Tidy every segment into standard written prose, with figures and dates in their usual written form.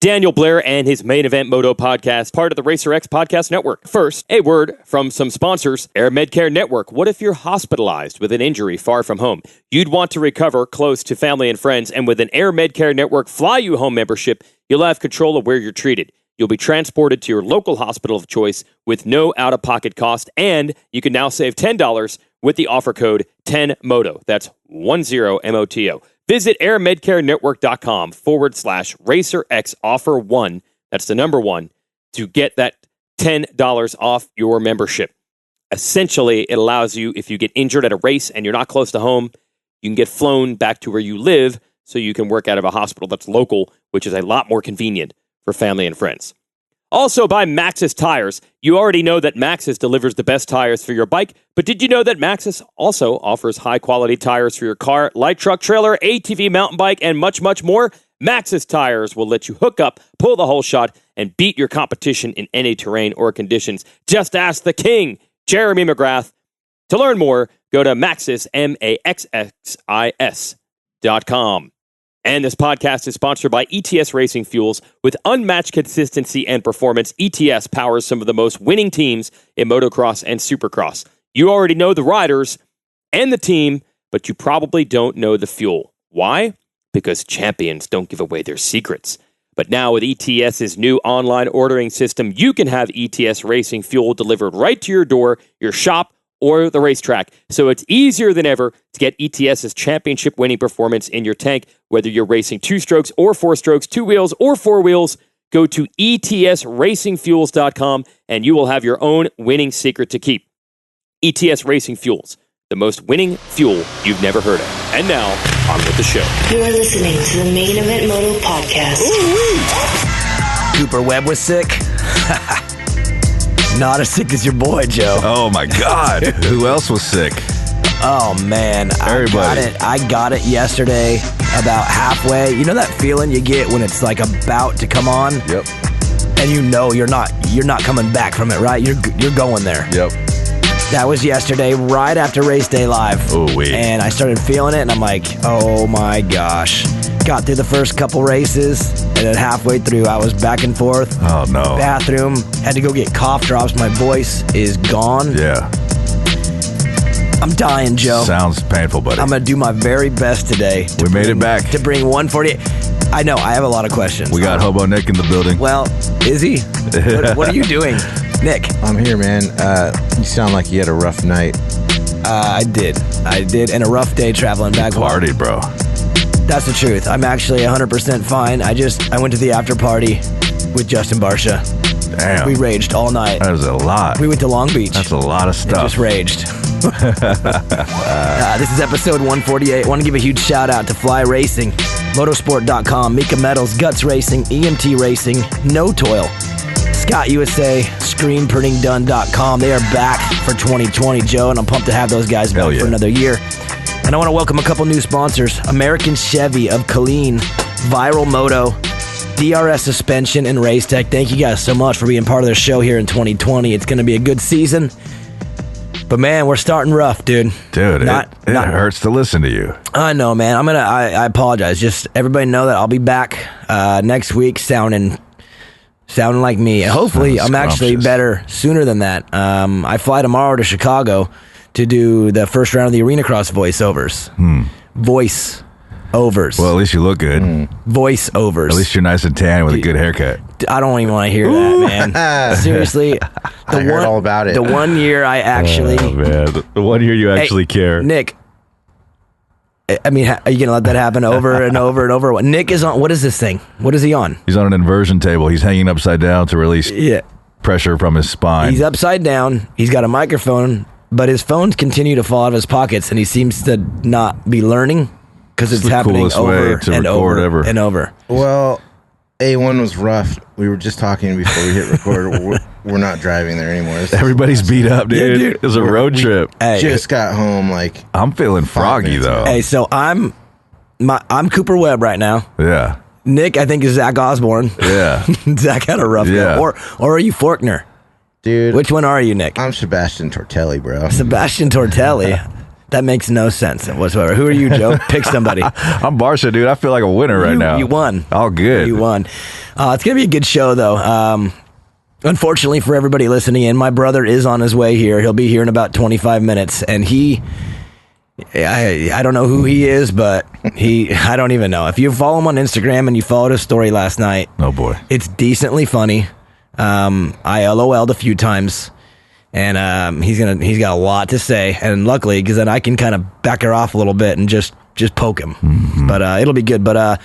Daniel Blair and his Main Event Moto podcast, part of the Racer X podcast network. First, a word from some sponsors. Air Medcare Network. What if you're hospitalized with an injury far from home? You'd want to recover close to family and friends, and with an Air Medcare Network Fly You Home membership, you'll have control of where you're treated. You'll be transported to your local hospital of choice with no out-of-pocket cost, and you can now save $10 with the offer code 10MOTO. That's 10MOTO. Visit airmedcarenetwork.com/RacerX offer 1. That's the number 1 to get that $10 off your membership. Essentially, it allows you, if you get injured at a race and you're not close to home, you can get flown back to where you live so you can work out of a hospital that's local, which is a lot more convenient for family and friends. Also by Maxxis Tires. You already know that Maxxis delivers the best tires for your bike, but did you know that Maxxis also offers high-quality tires for your car, light truck, trailer, ATV, mountain bike, and much, much more? Maxxis Tires will let you hook up, pull the whole shot, and beat your competition in any terrain or conditions. Just ask the king, Jeremy McGrath. To learn more, go to Maxxis, MAXXIS.com. And this podcast is sponsored by Ets Racing Fuels. With unmatched consistency and performance, ETS powers some of the most winning teams in motocross and supercross. You already know the riders and the team, but you probably don't know the fuel. Why? Because champions don't give away their secrets. But now with ETS's new online ordering system, you can have ETS Racing Fuel delivered right to your door, your shop, or the racetrack. So it's easier than ever to get ETS's championship-winning performance in your tank, whether you're racing 2 strokes or 4 strokes, 2 wheels or 4 wheels. Go to ETSRacingFuels.com and you will have your own winning secret to keep. ETS Racing Fuels, the most winning fuel you've never heard of. And now, on with the show. You're listening to the Main Event Moto podcast. Ooh-wee. Cooper Webb was sick. Not as sick as your boy, Joe. Oh, my God. Who else was sick? Oh, man. Everybody. I got it yesterday about halfway. You know that feeling you get when it's like about to come on? Yep. And you know you're not coming back from it, right? You're going there. Yep. That was yesterday, right after race day live. Ooh, wee. And I started feeling it, and I'm like, oh, my gosh. Got through the first couple races, and then halfway through, I was back and forth. Oh, no. Bathroom. Had to go get cough drops. My voice is gone. Yeah. I'm dying, Joe. Sounds painful, buddy. I'm going to do my very best today. We made it back. To bring 148. I know, I have a lot of questions. We got Hobo Nick in the building. Well, is he? What are you doing, Nick? I'm here, man. You sound like you had a rough night. I did, and a rough day traveling back home. Party, bro. That's the truth. I'm actually 100% fine. I went to the after party with Justin Barsha. Damn. We raged all night. That was a lot. We went to Long Beach. That's a lot of stuff. And just raged. This is episode 148. I want to give a huge shout out to Fly Racing, Motorsport.com, Mika Metals, Guts Racing, EMT Racing, No Toil, Scott USA, ScreenPrintingDone.com. They are back for 2020, Joe, and I'm pumped to have those guys back for another year. And I want to welcome a couple new sponsors. American Chevy of Killeen, Viral Moto, DRS Suspension, and Race Tech. Thank you guys so much for being part of the show here in 2020. It's going to be a good season. But, man, we're starting rough, dude. Dude, it hurts to listen to you. I know, man. I apologize. Just everybody know that I'll be back next week sounding like me. And hopefully I'm actually better sooner than that. I fly tomorrow to Chicago to do the first round of the Arena Cross voiceovers. Voice-overs. Well, at least you look good. Voice-overs. At least you're nice and tan with a good haircut. I don't even want to hear that, man. Seriously. I heard all about it. The 1 year I actually... Oh, man. The 1 year you actually care. Nick, I mean, are you going to let that happen over and over and over? Nick is on... What is this thing? What is he on? He's on an inversion table. He's hanging upside down to release pressure from his spine. He's upside down. He's got a microphone, but his phones continue to fall out of his pockets, and he seems to not be learning because it's happening over and over and over. Well, A1 was rough. We were just talking before we hit record. We're not driving there anymore. Everybody's beat up, dude. Yeah, dude. It was a road trip. Hey, just got home. I'm feeling froggy though. Hey, so I'm Cooper Webb right now. Yeah. Nick, I think, is Zach Osborne. Yeah. Zach had a rough day. Or are you Forkner? Dude. Which one are you, Nick? I'm Sebastian Tortelli, bro. Sebastian Tortelli. That makes no sense whatsoever. Who are you, Joe? Pick somebody. I'm Barsha, dude. I feel like a winner right now. You won. All good. You won. It's going to be a good show, though. Unfortunately for everybody listening in, my brother is on his way here. He'll be here in about 25 minutes, and I don't know who he is, but I don't even know. If you follow him on Instagram and you followed his story last night, oh boy, it's decently funny. I LOL'd a few times, and he's got a lot to say, and luckily, because then I can kind of back her off a little bit and just poke him. Mm-hmm. But it'll be good. But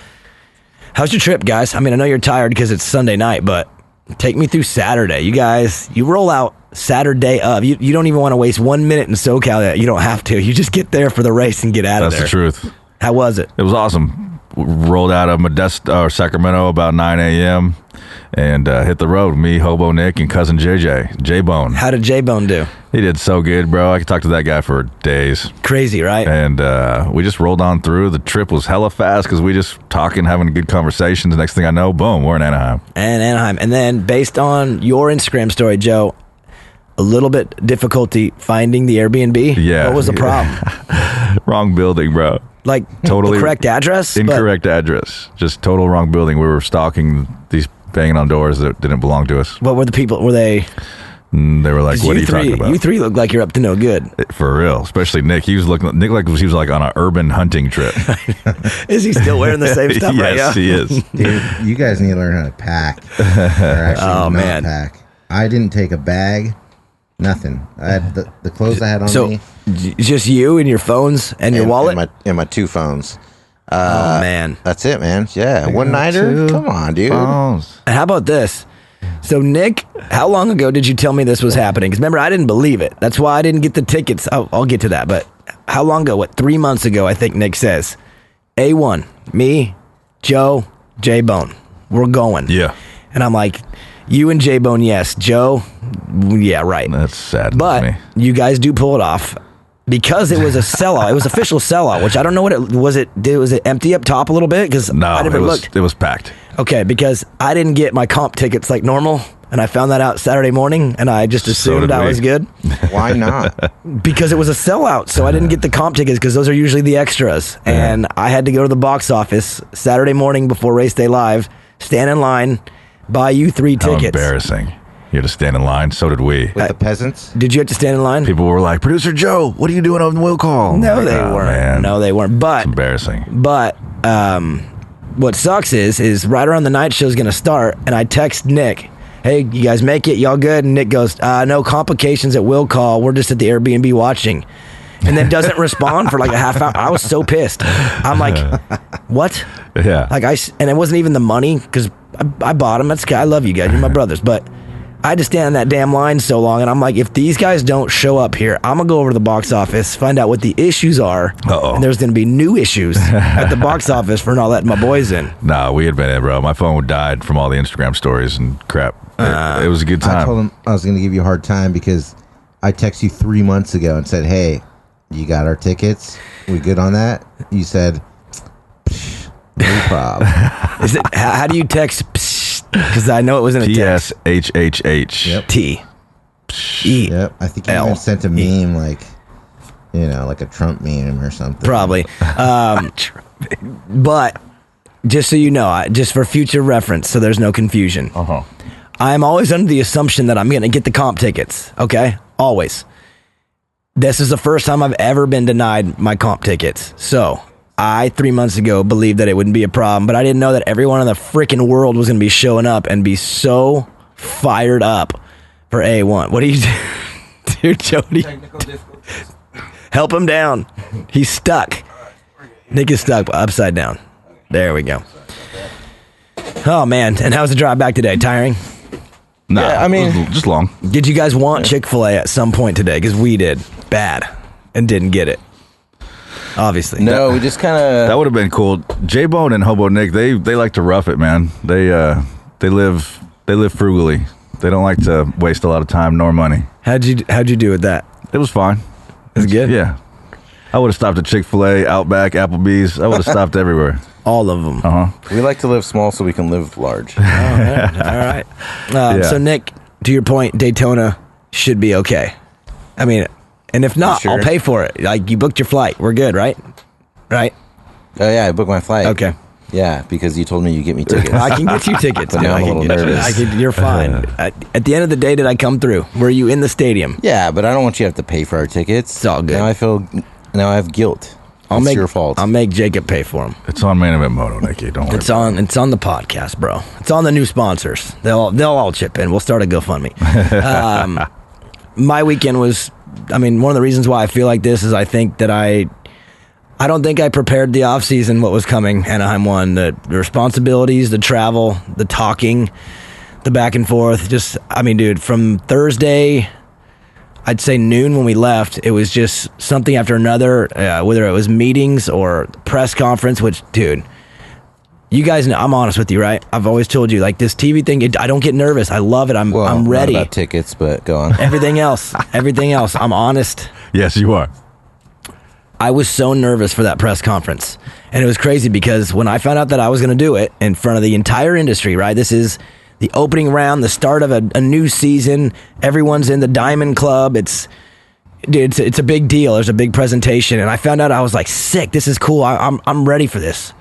how's your trip, guys? I mean, I know you're tired because it's Sunday night, but take me through Saturday. You guys, you roll out Saturday of. You don't even want to waste 1 minute in SoCal. You don't have to. You just get there for the race and get out of there. That's the truth. How was it? It was awesome. We rolled out of Modesto or Sacramento about 9 a.m. and hit the road. Me, Hobo Nick, and cousin J-Bone. How did J-Bone do? He did so good, bro. I could talk to that guy for days. Crazy, right? And we just rolled on through. The trip was hella fast because we just talking, having good conversations. Next thing I know, boom, we're in Anaheim. And then based on your Instagram story, Joe, a little bit difficulty finding the Airbnb. Yeah. What was the problem? Wrong building, bro. Like totally the correct address? Incorrect address. Just total wrong building. We were stalking these, banging on doors that didn't belong to us. What were the people? Were they? They were like, "What are you talking about?" You three look like you're up to no good. For real, especially Nick. He was looking. Nick like he was like on an urban hunting trip. Is he still wearing the same stuff right now? Yes, he is. Dude, you guys need to learn how to pack. Or actually not man. pack. I didn't take a bag. Nothing. I had the clothes I had on me. Just you and your phones and your wallet? And my two phones. Oh, man. That's it, man. Yeah. One-nighter? Come on, dude. Phones. And how about this? So, Nick, how long ago did you tell me this was happening? Because remember, I didn't believe it. That's why I didn't get the tickets. I'll get to that. But how long ago? 3 months ago, I think Nick says. A1, me, Joe, J-Bone. We're going. Yeah. And I'm like, you and J-Bone, yes. Joe, yeah, right. That's sad. But me. you guys do pull it off because it was a sellout. It was official sellout, which I don't know what it was. Was it empty up top a little bit? Because No, I never looked. It was packed. Okay, because I didn't get my comp tickets like normal, and I found that out Saturday morning, and I just assumed I was good. Why not? Because it was a sellout, so I didn't get the comp tickets because those are usually the extras. And I had to go to the box office Saturday morning before race day live, stand in line, buy you 3 How tickets. embarrassing. You had to stand in line. So did we. With the peasants? Did you have to stand in line? People were like, "Producer Joe, what are you doing on the will call?" No, they Oh, weren't. man. No, they weren't. But It's embarrassing. But what sucks is right around the night show's going to start, and I text Nick, hey, you guys make it? Y'all good? And Nick goes, no complications at will call. We're just at the Airbnb watching. And then doesn't respond for like a half hour. I was so pissed. I'm like, what? Yeah. Like and it wasn't even the money because I bought them. That's I love you guys. You're my brothers. But I had to stand in that damn line so long, and I'm like, if these guys don't show up here, I'm gonna go over to the box office, find out what the issues are, and there's gonna be new issues at the box office for not letting my boys in. Nah, we had been in, bro. My phone died from all the Instagram stories and crap. It was a good time. I told him I was going to give you a hard time because I texted you 3 months ago and said, hey, you got our tickets? We good on that? You said, no problem. Is it? How do you text? Because I know it wasn't a text. PSHHH. Yep. T. E. Yep. I think you L. even sent a meme like a Trump meme or something. Probably. But just so you know, just for future reference, so there's no confusion. Uh-huh. I'm always under the assumption that I'm going to get the comp tickets. Okay? Always. This is the first time I've ever been denied my comp tickets. So I, 3 months ago, believed that it wouldn't be a problem, but I didn't know that everyone in the freaking world was going to be showing up and be so fired up for A1. What do you do? Dude, Jody, help him down. He's stuck. Nick is stuck upside down. There we go. Oh, man. And how's the drive back today? Tiring? Nah, Yeah, I mean- it was just long. Did you guys want Chick-fil-A at some point today? Because we did. Bad. And didn't get it. Obviously. No, we just kind That of... would have been cool. J-Bone and Hobo Nick, they like to rough it, man. They live frugally. They don't like to waste a lot of time nor money. How'd you do with that? It was fine. It was good? Yeah. I would have stopped at Chick-fil-A, Outback, Applebee's. I would have stopped everywhere. All of them. We like to live small so we can live large. All right. Yeah. So, Nick, to your point, Daytona should be okay. I mean, And if not, Sure. I'll pay for it. Like, you booked your flight. We're good, right? Right? Oh yeah, I booked my flight. Okay. Yeah, because you told me you get me tickets. I can get you tickets. But now dude. I'm a little nervous. You're fine. At the end of the day, did I come through? Were you in the stadium? Yeah, but I don't want you to have to pay for our tickets. It's all good. Now I have guilt. It's your fault. I'll make Jacob pay for them. It's on Main Event Moto, Nicky. Don't worry. It's on the podcast, bro. It's on the new sponsors. They'll all chip in. We'll start a GoFundMe. My weekend was, one of the reasons why I feel like this is I think that I don't think I prepared the off season what was coming. Anaheim 1, the responsibilities, the travel, the talking, the back and forth. Just, dude, from Thursday, I'd say noon when we left, it was just something after another, whether it was meetings or press conference, which, dude, you guys know, I'm honest with you, right? I've always told you, like, this TV thing, I don't get nervous. I love it. I'm ready. Not about tickets, but go on. Everything else, I'm honest. Yes, you are. I was so nervous for that press conference. And it was crazy because when I found out that I was going to do it in front of the entire industry, right? This is the opening round, the start of a new season. Everyone's in the Diamond Club. It's a big deal. There's a big presentation. And I found out I was like, sick. This is cool. I'm ready for this.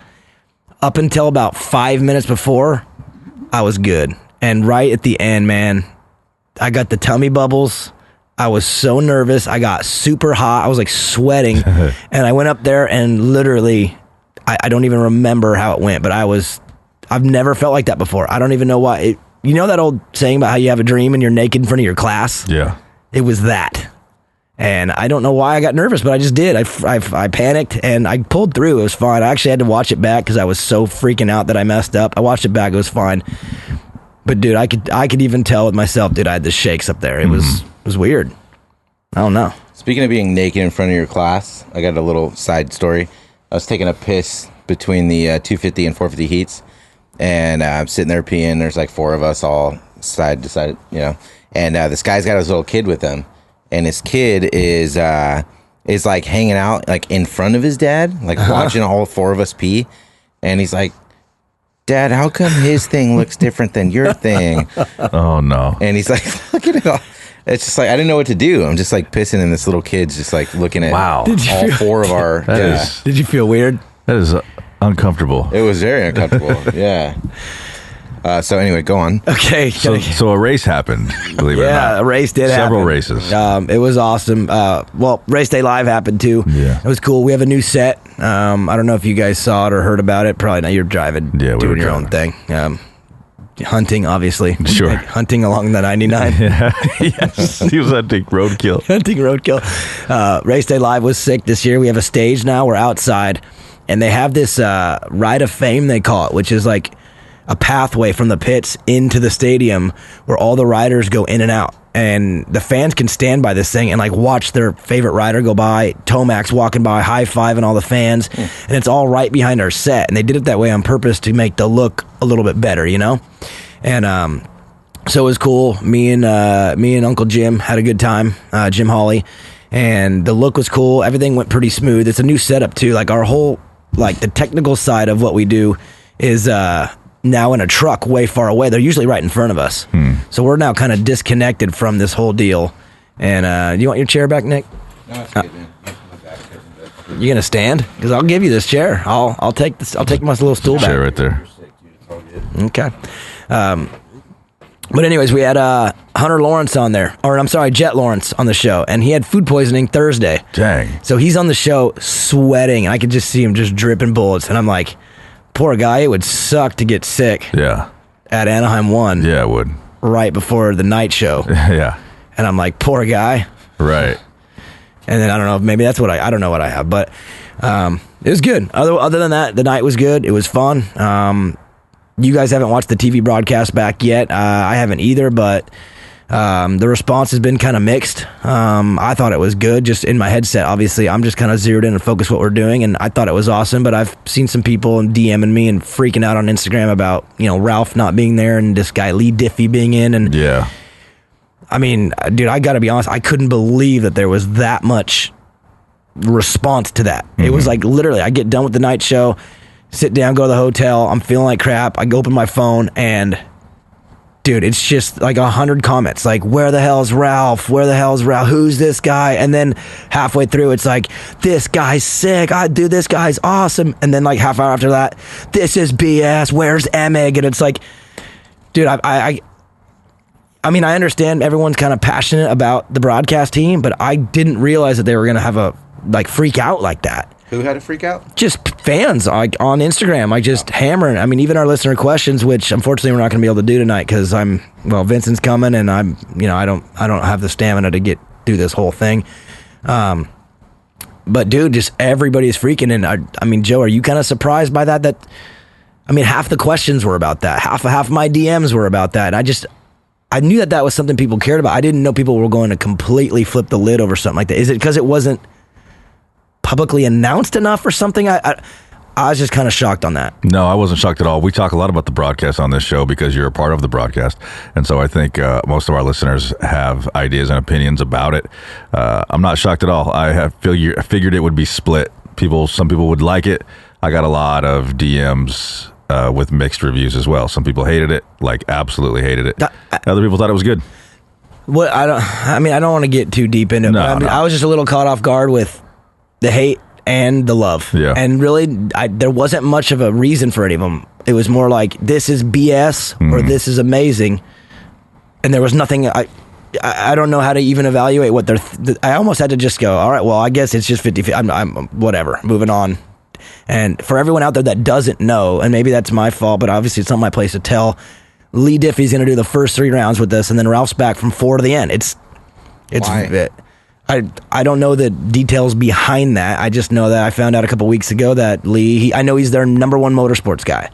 Up until about 5 minutes before, I was good. And right at the end, man, I got the tummy bubbles. I was so nervous. I got super hot. I was like sweating. And I went up there and literally, I don't even remember how it went, but I've never felt like that before. I don't even know why. You know that old saying about how you have a dream and you're naked in front of your class? Yeah. It was that. And I don't know why I got nervous, but I just did. I panicked and I pulled through. It was fine. I actually had to watch it back because I was so freaking out that I messed up. I watched it back. It was fine. But dude, I could even tell with myself, dude, I had the shakes up there. It was weird. I don't know. Speaking of being naked in front of your class, I got a little side story. I was taking a piss between the 250 and 450 heats, and I'm sitting there peeing. There's like 4 of us all side to side, and this guy's got his little kid with him, and his kid is like hanging out like in front of his dad, like watching all 4 of us pee, and he's like, Dad, how come his thing looks different than your thing? Oh, no. And he's like, look at it all. It's just like, I didn't know what to do. I'm just like pissing, and this little kid's just like looking at all 4 of our. Did you feel weird? That is uncomfortable. It was very uncomfortable. Yeah. So anyway, go on. Okay. So a race happened, believe it or not. Yeah, a race did happen. Several races. It was awesome. Race Day Live happened too. Yeah. It was cool. We have a new set. I don't know if you guys saw it or heard about it. Probably not. You're driving, Yeah, we doing were your driving. own thing. Hunting, obviously. Sure. Like, hunting along the 99. Yeah. Yes. He was hunting roadkill. Hunting roadkill. Race Day Live was sick this year. We have a stage now. We're outside. And they have this Ride of Fame, they call it, which is like a pathway from the pits into the stadium where all the riders go in and out. And the fans can stand by this thing and like watch their favorite rider go by, Tomac's walking by, high-fiving all the fans. And it's all right behind our set. And they did it that way on purpose to make the look a little bit better, And so it was cool. Me and Uncle Jim had a good time, Jim Hawley. And the look was cool. Everything went pretty smooth. It's a new setup too. Like our whole, like the technical side of what we do is now in a truck way far away. They're usually right in front of us. So we're now kind of disconnected from this whole deal. And you want your chair back, Nick? No, it's good, man. You gonna stand? Because I'll give you this chair. I'll take this. I'll take my little stool back. Chair right there. Okay. But anyways, we had Hunter Lawrence on there, or I'm sorry, Jet Lawrence on the show, and he had food poisoning Thursday. Dang. So he's on the show sweating, and I could just see him just dripping bullets, and I'm like, poor guy, it would suck to get sick Yeah. at Anaheim 1 Yeah, it would. right before the night show. Yeah. And I'm like, poor guy. Right. And then I don't know, maybe that's what I don't know what I have, but it was good. Other than that, the night was good. It was fun. You guys haven't watched the TV broadcast back yet. I haven't either, but the response has been kind of mixed. I thought it was good, just in my headset. Obviously, I'm just kind of zeroed in and focused what we're doing, and I thought it was awesome. But I've seen some people DMing me and freaking out on Instagram about Ralph not being there and this guy Lee Diffie being in. And Yeah. I mean, dude, I got to be honest. I couldn't believe that there was that much response to that. It was like literally, I get done with the night show, sit down, go to the hotel. I'm feeling like crap. I go open my phone and dude, it's just like 100 comments. Like, where the hell's Ralph? Where the hell's Ralph? Who's this guy? And then halfway through, it's like, this guy's sick. Dude, this guy's awesome. And then like half hour after that, this is BS. Where's Emig? And it's like, dude, I mean, I understand everyone's kind of passionate about the broadcast team, but I didn't realize that they were going to have a freak out like that. Who had a freak out? Just fans on Instagram. Just hammering. I mean, even our listener questions, which unfortunately we're not going to be able to do tonight because Vincent's coming and I don't have the stamina to do this whole thing. But dude, just everybody's freaking. And I mean, Joe, are you kind of surprised by that? I mean, half the questions were about that. Half my DMs were about that. And I knew that was something people cared about. I didn't know people were going to completely flip the lid over something like that. Is it because it wasn't publicly announced enough or something? I was just kind of shocked on that. No, I wasn't shocked at all. We talk a lot about the broadcast on this show because you're a part of the broadcast. And so I think most of our listeners have ideas and opinions about it. I'm not shocked at all. I figured it would be split. Some people would like it. I got a lot of DMs with mixed reviews as well. Some people hated it, like absolutely hated it. Other people thought it was good. What I don't want to get too deep into it. No, I was just a little caught off guard with the hate and the love. Yeah. And really, there wasn't much of a reason for any of them. It was more like, this is BS or this is amazing. And there was nothing, I don't know how to even evaluate what I almost had to just go, all right, well, I guess it's just 50-50. I'm whatever, moving on. And for everyone out there that doesn't know, and maybe that's my fault, but obviously it's not my place to tell, Lee Diffie's going to do the first 3 rounds with this, and then Ralph's back from 4 to the end. Why? I don't know the details behind that. I just know that I found out a couple weeks ago that Lee, I know he's their number 1 motorsports guy.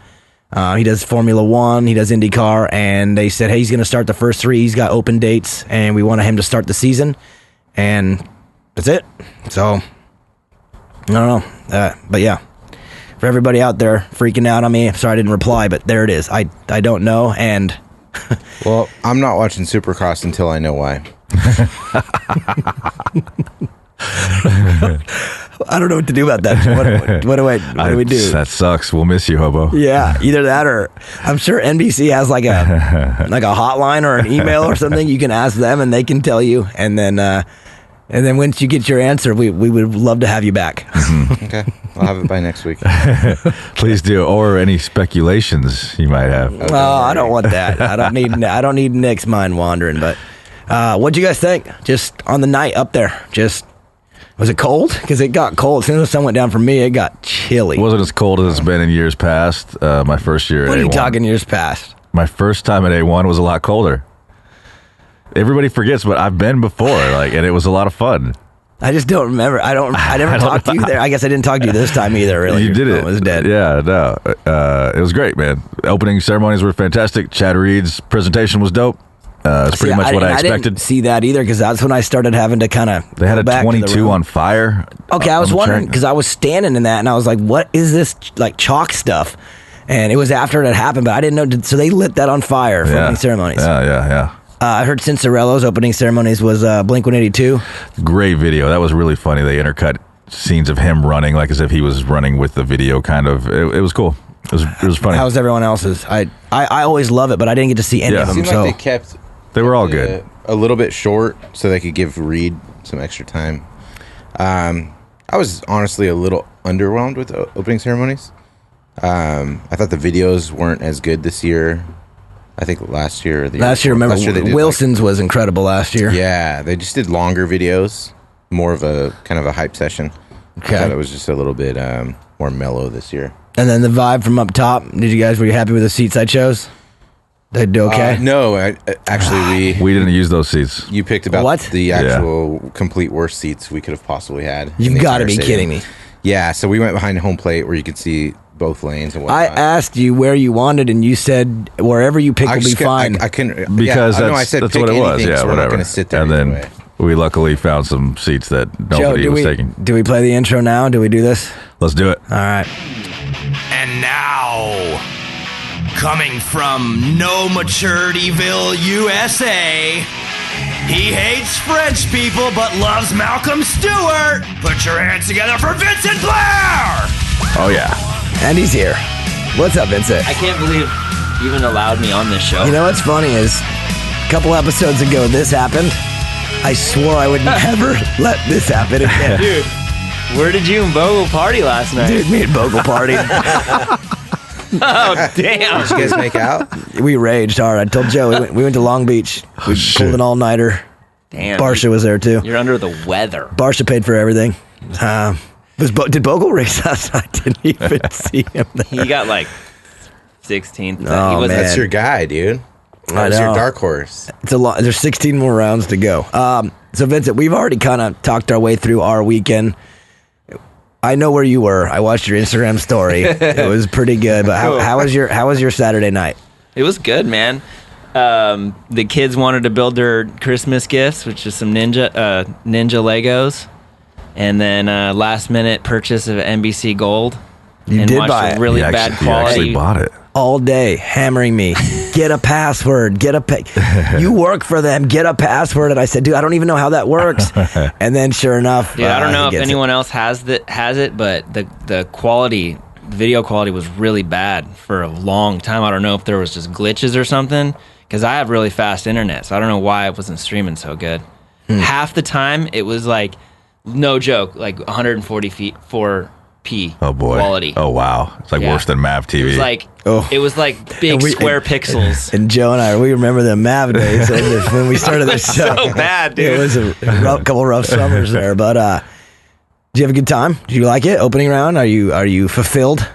He does Formula 1, he does IndyCar, and they said, hey, he's going to start the first 3. He's got open dates, and we wanted him to start the season, and that's it. So, I don't know. But yeah, for everybody out there freaking out on me, sorry I didn't reply, but there it is. I don't know, and... Well, I'm not watching Supercross until I know why. I don't know what to do about that. What do we do? That sucks. We'll miss you, Hobo. Yeah, either that or I'm sure NBC has like a hotline or an email or something. You can ask them and they can tell you. And then once you get your answer, we would love to have you back. Okay, I'll have it by next week. Please do, or any speculations you might have. Well, I don't want that. I don't need Nick's mind wandering. But what'd you guys think? Just on the night up there, was it cold? Because it got cold. As soon as the sun went down for me, it got chilly. It wasn't as cold as it's been in years past. My first year at A1. What are you talking years past? My first time at A1 was a lot colder. Everybody forgets, but I've been before, and it was a lot of fun. I just don't remember. I never talked to you there. I guess I didn't talk to you this time either, really. You did it. I was dead. Yeah, no. It was great, man. Opening ceremonies were fantastic. Chad Reed's presentation was dope. It's pretty much what I expected. I didn't see that either because that's when I started having to kind of. They had a 22 on fire. Okay, I was wondering because I was standing in that and I was like, "What is this like chalk stuff?" And it was after it had happened, but I didn't know. So they lit that on fire for opening ceremonies. Yeah. I heard Cincerello's opening ceremonies was Blink-182. Great video. That was really funny. They intercut scenes of him running like as if he was running with the video. Kind of. It was cool. It was funny. How was everyone else's? I always love it, but I didn't get to see any of them. It seemed like they kept. They were all good. A little bit short so they could give Reed some extra time. I was honestly a little underwhelmed with the opening ceremonies. I thought the videos weren't as good this year. I think last year. Remember, Wilson's was incredible last year. Yeah, they just did longer videos, more of a kind of a hype session. Okay. I thought it was just a little bit more mellow this year. And then the vibe from up top. Were you happy with the seats I chose? They do okay? No, actually we didn't use those seats. You picked about what? The actual complete worst seats we could have possibly had. You've got to be kidding me. Yeah, so we went behind home plate where you could see both lanes and whatnot. I asked you where you wanted, and you said wherever you pick will be fine. I couldn't because I said that's pick what it was. Anything, Yeah, so whatever. We're not going to sit there. And then anyway. we luckily found some seats that nobody was taking. Do we play the intro now? Do we do this? Let's do it. All right. And now, coming from No Maturityville, USA, he hates French people but loves Malcolm Stewart. Put your hands together for Vincent Blair. Oh yeah. And he's here. What's up, Vincent? I can't believe even allowed me on this show. You know what's funny is a couple episodes ago this happened. I swore I would never let this happen again. Dude, where did you and Bogle party last night? Dude, me and Bogle partied. Oh, damn. Did you guys make out? We raged hard. I told Joe we went to Long Beach. We pulled an all-nighter. Damn. Barsha was there too. You're under the weather. Barsha paid for everything. Did Bogle race last night? I didn't even see him there. He got like 16th. Oh, he was man. That's your guy, dude. That was your dark horse. It's a lot. There's 16 more rounds to go. So Vincent, we've already kind of talked our way through our weekend. I know where you were. I watched your Instagram story. It was pretty good. But how was your Saturday night? It was good, man. The kids wanted to build their Christmas gifts, which is some Ninja Legos, and then last minute purchase of NBC Gold. You did buy it. Really bad quality. You actually bought it. All day hammering me, get a password, you work for them, get a password. And I said, dude, I don't even know how that works. And then sure enough, dude, I don't know if anyone else has it, but the quality, the video quality was really bad for a long time. I don't know if there was just glitches or something, because I have really fast internet, so I don't know why it wasn't streaming so good. Half the time it was like, no joke, like 140 feet for oh boy quality. Oh wow, it's like worse than Mav TV. It was like big square pixels. And Joe and I, we remember the Mav days when we started this show. So bad, dude. It was a couple rough summers there, but did you have a good time? Did you like it? Opening round? Are you fulfilled?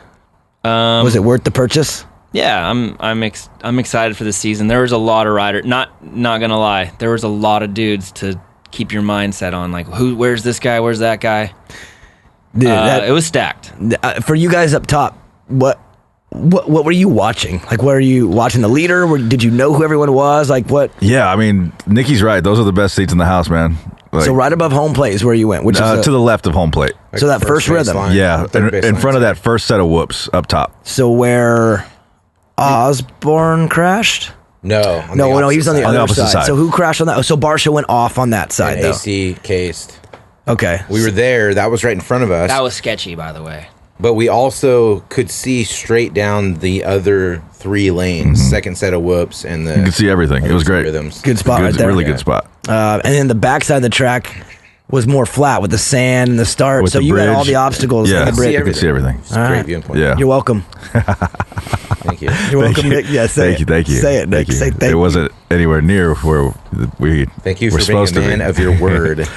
Was it worth the purchase? Yeah, I'm excited for the season. There was a lot of riders. Not gonna lie, there was a lot of dudes to keep your mindset on. Like, where's this guy? Where's that guy? Dude, it was stacked. For you guys up top, what were you watching? Like, were you watching the leader? Did you know who everyone was? Like, what? Yeah, I mean, Nikki's right. Those are the best seats in the house, man. Like, so right above home plate is where you went, which is to the left of home plate. So that first rhythm. Yeah, in front of that first set of whoops up top. So where Osborne crashed? No, he was on the other side. So who crashed on that? Oh, so Barsha went off on that side, though. AC cased. Okay. We were there. That was right in front of us. That was sketchy, by the way. But we also could see straight down the other 3 lanes, second set of whoops, and you could see everything. It was great. Rhythms. Good spot right there. Really good spot. And then the backside of the track was more flat with the sand and the start. With so the you bridge. had all the obstacles in the bridge. You could see everything. It's a great viewpoint. Yeah. You're welcome. Thank you. You're welcome, Nick. Yeah, Thank you. Say it, Nick. Say thank you. It wasn't anywhere near where we Thank you were for being supposed a to man be. of your word.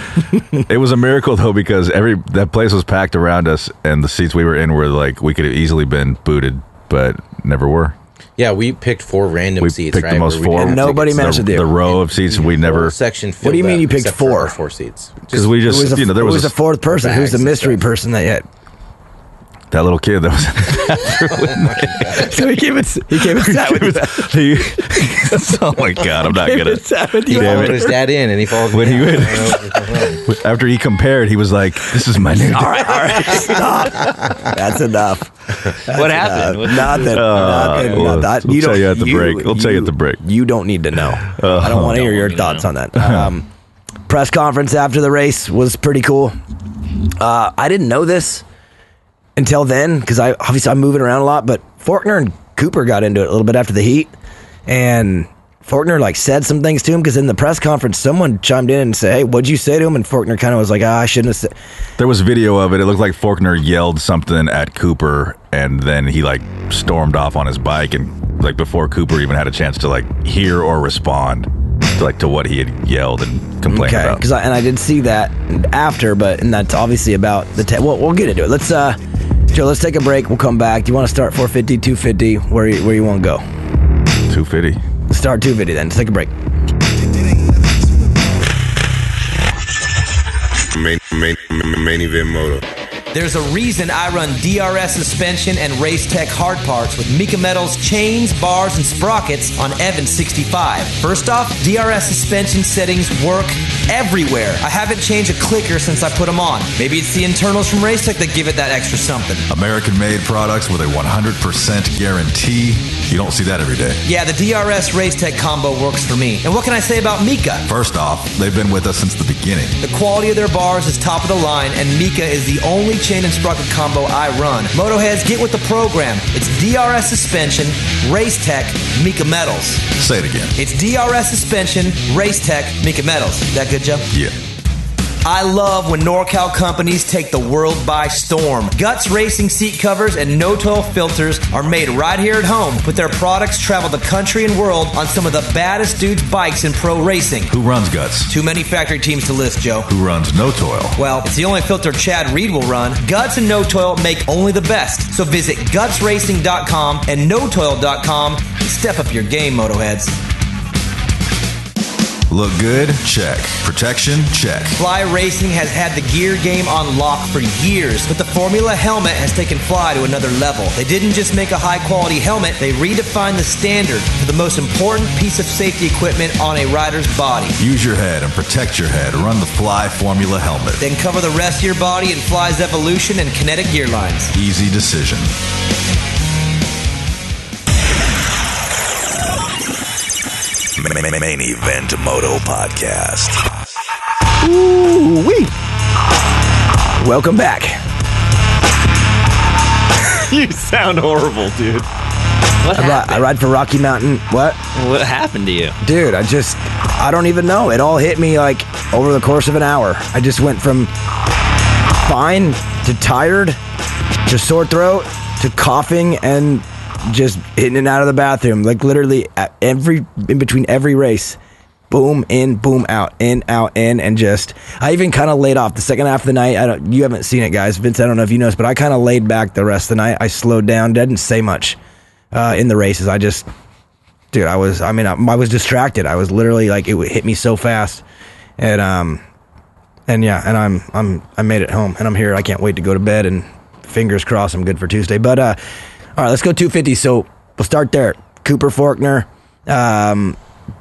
It was a miracle though, because that place was packed around us, and the seats we were in were like, we could have easily been booted, but never were. Yeah, we picked 4 random seats, picked right? the most 4. And nobody matched with you. The row of seats we never. Section. What do you mean you picked 4? 4 seats. Because we just, Who was there was the fourth person? Who's the mystery person that you had? that little kid that was. So he came and sat with us. Oh my God, I'm not gonna. He followed his dad in, and he followed When me he out. after he compared, he was like, "This is my new." All right, stop. That's enough. What happened? Nothing. We'll tell you at the break. We'll tell you at the break. You don't need to know. I don't want to hear your thoughts on that. Press conference after the race was pretty cool. I didn't know this until then, because I'm moving around a lot, but Forkner and Cooper got into it a little bit after the heat, and Forkner said some things to him, because in the press conference someone chimed in and said, hey, what'd you say to him? And Forkner kind of was like, I shouldn't have said. There was video of it. It looked like Forkner yelled something at Cooper, and then he stormed off on his bike, and before Cooper even had a chance to hear or respond to what he had yelled and complained about. Because I did see that after, and that's obviously about the we'll get into it. Let's Joe, let's take a break. We'll come back. Do you want to start 450, 250? Where you want to go? 250. Let's start 250 then. Let's take a break. Main event moto. There's a reason I run DRS suspension and Race Tech hard parts with Mika Metals chains, bars, and sprockets on Evans 65. First off, DRS suspension settings work everywhere. I haven't changed a clicker since I put them on. Maybe it's the internals from Race Tech that give it that extra something. American-made products with a 100% guarantee. You don't see that every day. Yeah, the DRS Race Tech combo works for me. And what can I say about Mika? First off, they've been with us since the beginning. The quality of their bars is top of the line, and Mika is the only chain and sprocket combo I run. Motoheads, get with the program. It's DRS suspension, race tech, Mika Metals. Say it again. It's DRS suspension, race tech, Mika Metals. That good, Joe? Yeah. I love when NorCal companies take the world by storm. Guts Racing seat covers and no-toil filters are made right here at home, but their products travel the country and world on some of the baddest dudes' bikes in pro racing. Who runs Guts? Too many factory teams to list, Joe. Who runs No Toil? Well, it's the only filter Chad Reed will run. Guts and No Toil make only the best. So visit gutsracing.com and notoil.com and step up your game, Motoheads. Look good? Check. Protection? Check. Fly Racing has had the gear game on lock for years, but the Formula helmet has taken Fly to another level. They didn't just make a high-quality helmet, they redefined the standard for the most important piece of safety equipment on a rider's body. Use your head and protect your head. Run the Fly Formula helmet. Then cover the rest of your body in Fly's Evolution and Kinetic gear lines. Easy decision. Main Event Moto Podcast. Ooh-wee. Welcome back. You sound horrible, dude. What happened? I ride for Rocky Mountain. What happened to you? Dude, I don't even know. It all hit me like over the course of an hour. I just went from fine to tired to sore throat to coughing and just in and out of the bathroom, like literally in between every race. Boom in, boom out, in, out, in, and just I even kind of laid off the second half of the night. You haven't seen it, guys. Vince, I don't know if you noticed, but I kind of laid back the rest of the night. I slowed down, didn't say much in the races. I was distracted. I was literally like it hit me so fast, and I made it home, and I'm here. I can't wait to go to bed, and fingers crossed I'm good for Tuesday. But all right, let's go 250. So we'll start there. Cooper Forkner.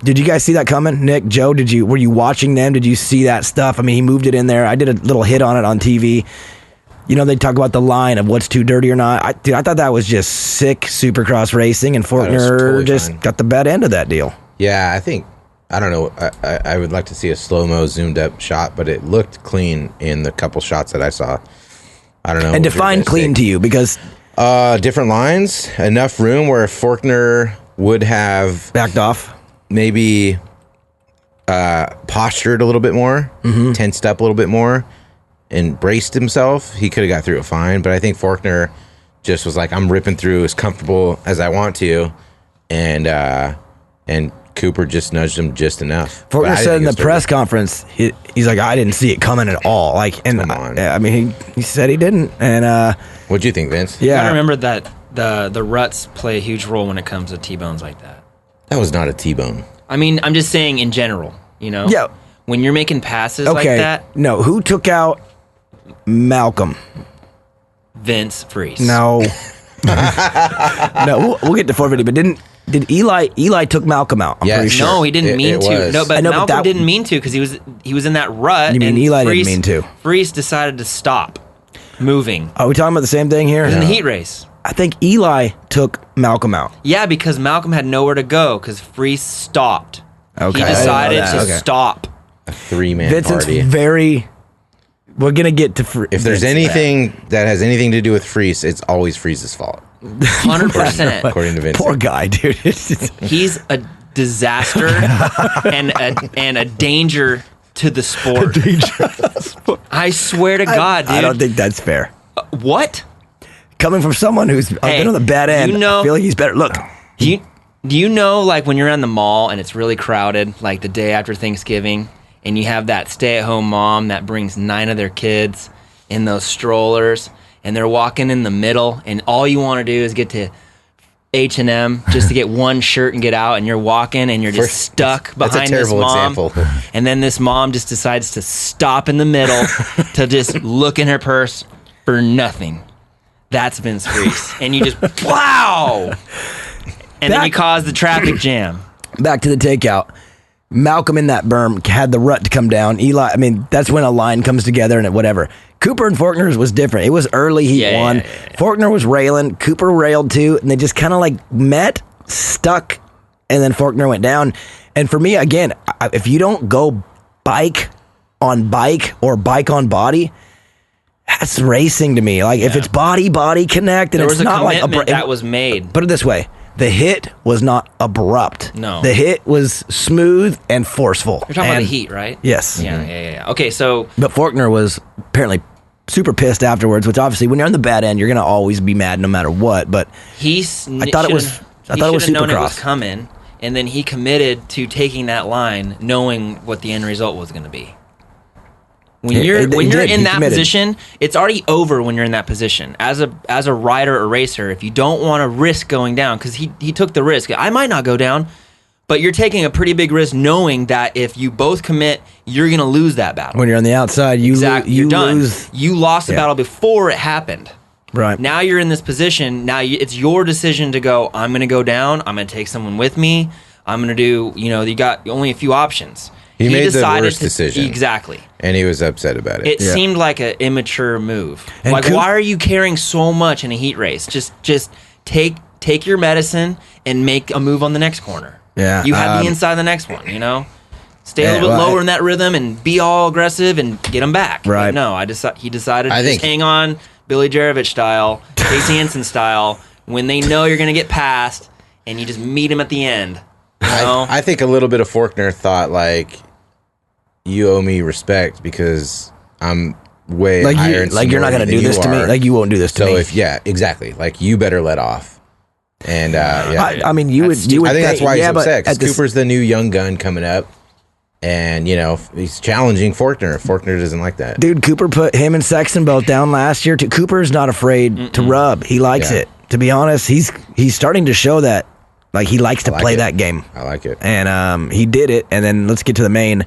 Did you guys see that coming? Nick, Joe, were you watching them? Did you see that stuff? I mean, he moved it in there. I did a little hit on it on TV. You know, they talk about the line of what's too dirty or not. I thought that was just sick Supercross racing, and Forkner totally just got the bad end of that deal. Yeah, I don't know. I would like to see a slow-mo zoomed up shot, but it looked clean in the couple shots that I saw. I don't know. And define clean to you, because different lines, enough room where Forkner would have backed off, maybe postured a little bit more, tensed up a little bit more, and braced himself. He could have got through it fine, but I think Forkner just was like, I'm ripping through as comfortable as I want to, and Cooper just nudged him just enough. Forkner said in the press conference, he's like, I didn't see it coming at all. Like, and I mean, he said he didn't. And what'd you think, Vince? Yeah, I remember that the ruts play a huge role when it comes to T-bones like that. That was not a T-bone. I mean, I'm just saying in general. You know, yeah. When you're making passes like that. No, who took out Malcolm? Vince Freese. No. No, we'll get to 450, but did Eli took Malcolm out? I'm pretty sure. No, he didn't mean to. No, but Malcolm didn't mean to because he was in that rut. You mean Eli didn't mean to? Freese decided to stop moving. Are we talking about the same thing here? It was in the heat race. I think Eli took Malcolm out. Yeah, because Malcolm had nowhere to go because Freese stopped. Okay. He decided to stop. A three-man Vincent's party. We're going to get to Freese. If there's anything that has anything to do with Freese, it's always Freese's fault. 100%. According to Vincent. Poor guy, dude. He's a disaster and a danger to the sport. I swear to God, dude. I don't think that's fair. What? Coming from someone who's been on the bad end, I feel like he's better. Look. Do you know, like, when you're in the mall and it's really crowded, like the day after Thanksgiving, and you have that stay-at-home mom that brings 9 of their kids in those strollers, and they're walking in the middle, and all you want to do is get to H&M just to get one shirt and get out, and you're walking, and you're just stuck behind this mom. Example. And then this mom just decides to stop in the middle to just look in her purse for nothing. That's Vince Freese. And you just, wow! And then you cause the traffic jam. Back to the takeout. Malcolm in that berm had the rut to come down. Eli, I mean, that's when a line comes together and whatever. Cooper and Forkner's was different. It was early, heat one. Yeah. Forkner was railing, Cooper railed too, and they just kind of like met, stuck, and then Forkner went down. And for me, again, if you don't go bike on bike or bike on body, that's racing to me. Like if it's body connect, and There it's was a not like commitment that was made. Put it this way: the hit was not abrupt. No. The hit was smooth and forceful. You're talking about the heat, right? Yes. Yeah. Okay, so But Forkner was apparently super pissed afterwards, which obviously when you're on the bad end, you're gonna always be mad no matter what. But I thought it was known it was Supercross. coming, and then he committed to taking that line, knowing what the end result was going to be. When He you're did. in He that committed. position, it's already over. When you're in that position, as a rider or racer, if you don't want to risk going down, because he took the risk. I might not go down, but you're taking a pretty big risk, knowing that if you both commit, you're going to lose that battle. when you're on the outside, you You're done. lose. You lost the battle before it happened. Right. Now you're in this position. Now it's your decision to go, I'm going to go down. I'm going to take someone with me. I'm going to do, you got only a few options. He made the decided worst decision. Exactly. And he was upset about it. It seemed like an immature move. And Like, why are you caring so much in a heat race? Just take your medicine and make a move on the next corner. Yeah. You had the inside of the next one, Stay a little bit lower in that rhythm and be all aggressive and get them back. Right. But no, he decided to I just think- hang on Billy Jarovich style, Casey Ensign style, when they know you're going to get past and you just meet him at the end. I think a little bit of Forkner thought, like, you owe me respect because I'm way Like higher in you're not gonna seniority do than this you to me. are. Like you won't do this to So me. exactly. Like, you better let off. And I mean, you would. I think that's why he's but upset, because at this- Cooper's the new young gun coming up, and he's challenging Forkner. Forkner doesn't like that. Dude, Cooper put him and Sexton both down last year. Cooper's not afraid to rub. He likes it. To be honest, he's starting to show that, like, he likes to play that game. I like it. And he did it. And then let's get to the main.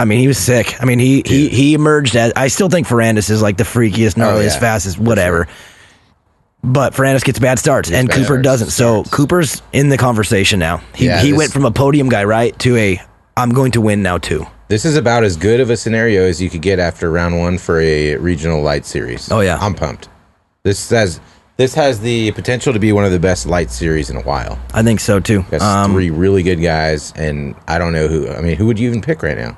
I mean, he was sick. I mean, he emerged as. I still think Ferrandis is like the freakiest, gnarliest, fastest, whatever. Sure. But Ferrandis gets bad starts, and Cooper doesn't. So Cooper's in the conversation now. He went from a podium guy, right, to a I'm going to win now too. This is about as good of a scenario as you could get after round one for a regional light series. Oh, yeah. I'm pumped. This has the potential to be one of the best light series in a while. I think so too. That's three really good guys, and I don't know who. I mean, who would you even pick right now?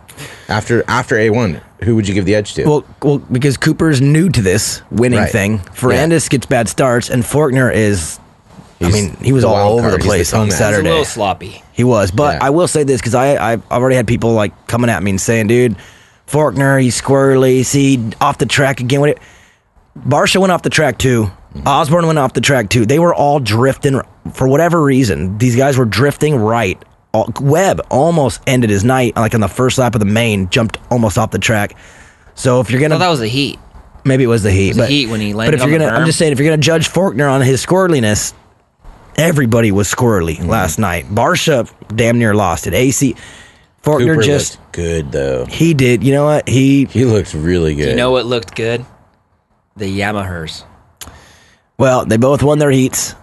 After A1, who would you give the edge to? Well, because Cooper's new to this winning thing. Ferrandis gets bad starts, and Forkner is. He was all over the place on Saturday. He's a little sloppy. He was, but I will say this because I've already had people like coming at me and saying, "Dude, Forkner, he's squirrely. See, off the track again." Barsha went off the track too. Osborne went off the track too. They were all drifting for whatever reason. These guys were drifting right. Webb almost ended his night like on the first lap of the main, jumped almost off the track. So if you're gonna, that was the heat. Maybe it was the heat. It was the heat when he landed. But if you're gonna, I'm just saying, if you're gonna judge Forkner on his squirreliness, everybody was squirrely last night. Barsha damn near lost it. AC Forkner Cooper just looked good though. He did. You know what? He looked really good. You know what looked good? The Yamahas. Well, they both won their heats,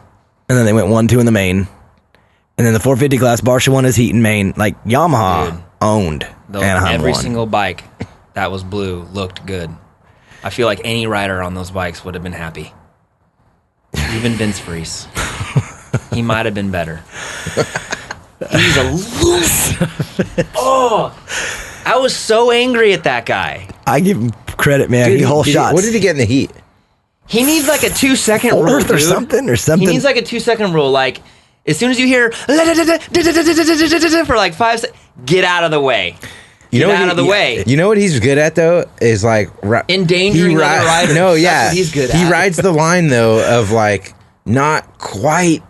and then they went 1-2 in the main. And then the 450 class, Barsha won his heat in main. Like, Yamaha owned Anaheim Every won. single bike that was blue looked good. I feel like any rider on those bikes would have been happy. Even Vince Freese. He might have been better. He's a loser. Oh, I was so angry at that guy. I give him credit, man. Dude, he whole shots. What did he get in the heat? He needs like a 2-second rule, Fourth or dude. something. He needs like a 2-second rule. Like, as soon as you hear for like 5 seconds, get out of the way. Get out of the way. You know what he's good at though is like endangering other riders. No, That's yeah, what he's good He at. rides the line though of like not quite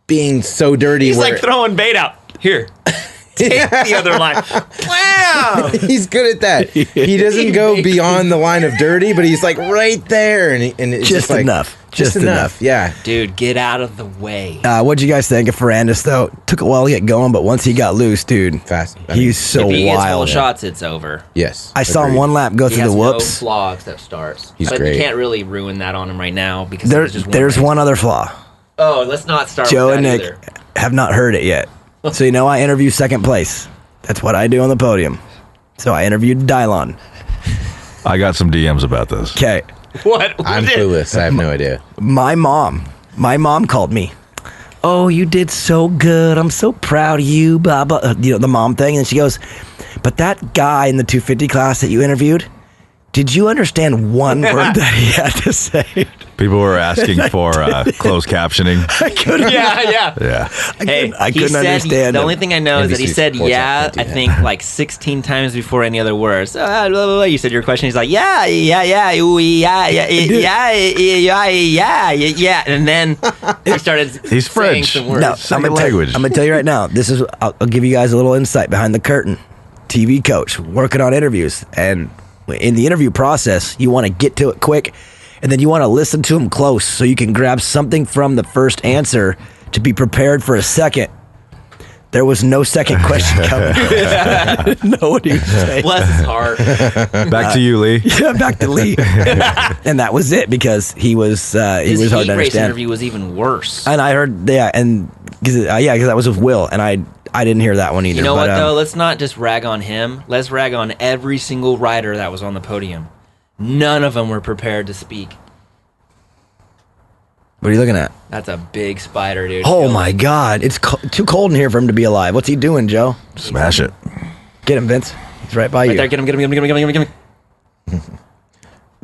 being so dirty. He's where, like throwing bait out. Here. Take the other line. Wow. He's good at that. He doesn't go beyond the line of dirty, but he's like right there, and it's Just like, enough. Just enough. Yeah. Dude, get out of the way. What'd you guys think of Ferrandis, though? Took a while to get going, but once he got loose, dude, fast. He's so if he gets full wild. shots, it's over. Yes. I saw him agreed. one lap go He through has the no whoops. flaw except starts. He's but great. you can't really ruin that on him right now because There's just one other flaw. Oh, let's not start Joe with and that Nick either. have not heard it yet. So you know I interview second place. That's what I do on the podium. So I interviewed Dylon. I got some DMs about this. Okay. What? I'm clueless. I have no idea. My mom called me. Oh, you did so good. I'm so proud of you, blah, blah. The mom thing. And she goes, but that guy in the 250 class that you interviewed, Did you understand one word that he had to say? People were asking for closed captioning. I couldn't. Yeah. I couldn't understand. The only thing I know is that he said I think like 16 times before any other words. Blah, blah, blah. You said your question. He's like, yeah, and then he started. He's French. Some words. No, Second language. I'm gonna tell you right now. I'll give you guys a little insight behind the curtain. TV coach working on interviews, and in the interview process, you want to get to it quick, and then you want to listen to them close so you can grab something from the first answer to be prepared for a second. There was no second question coming. I didn't know what he was saying. Bless his heart. Back to you, Lee. Yeah, back to Lee. And that was it because he was hard to His heat race understand. interview was even worse. And I heard, because that was with Will, and I didn't hear that one either. You know what, though? Let's not just rag on him. Let's rag on every single rider that was on the podium. None of them were prepared to speak. What are you looking at? That's a big spider, dude. Oh, my God. It's too cold in here for him to be alive. What's he doing, Joe? Smash it. Get him, Vince. He's right by you. Right there, get him.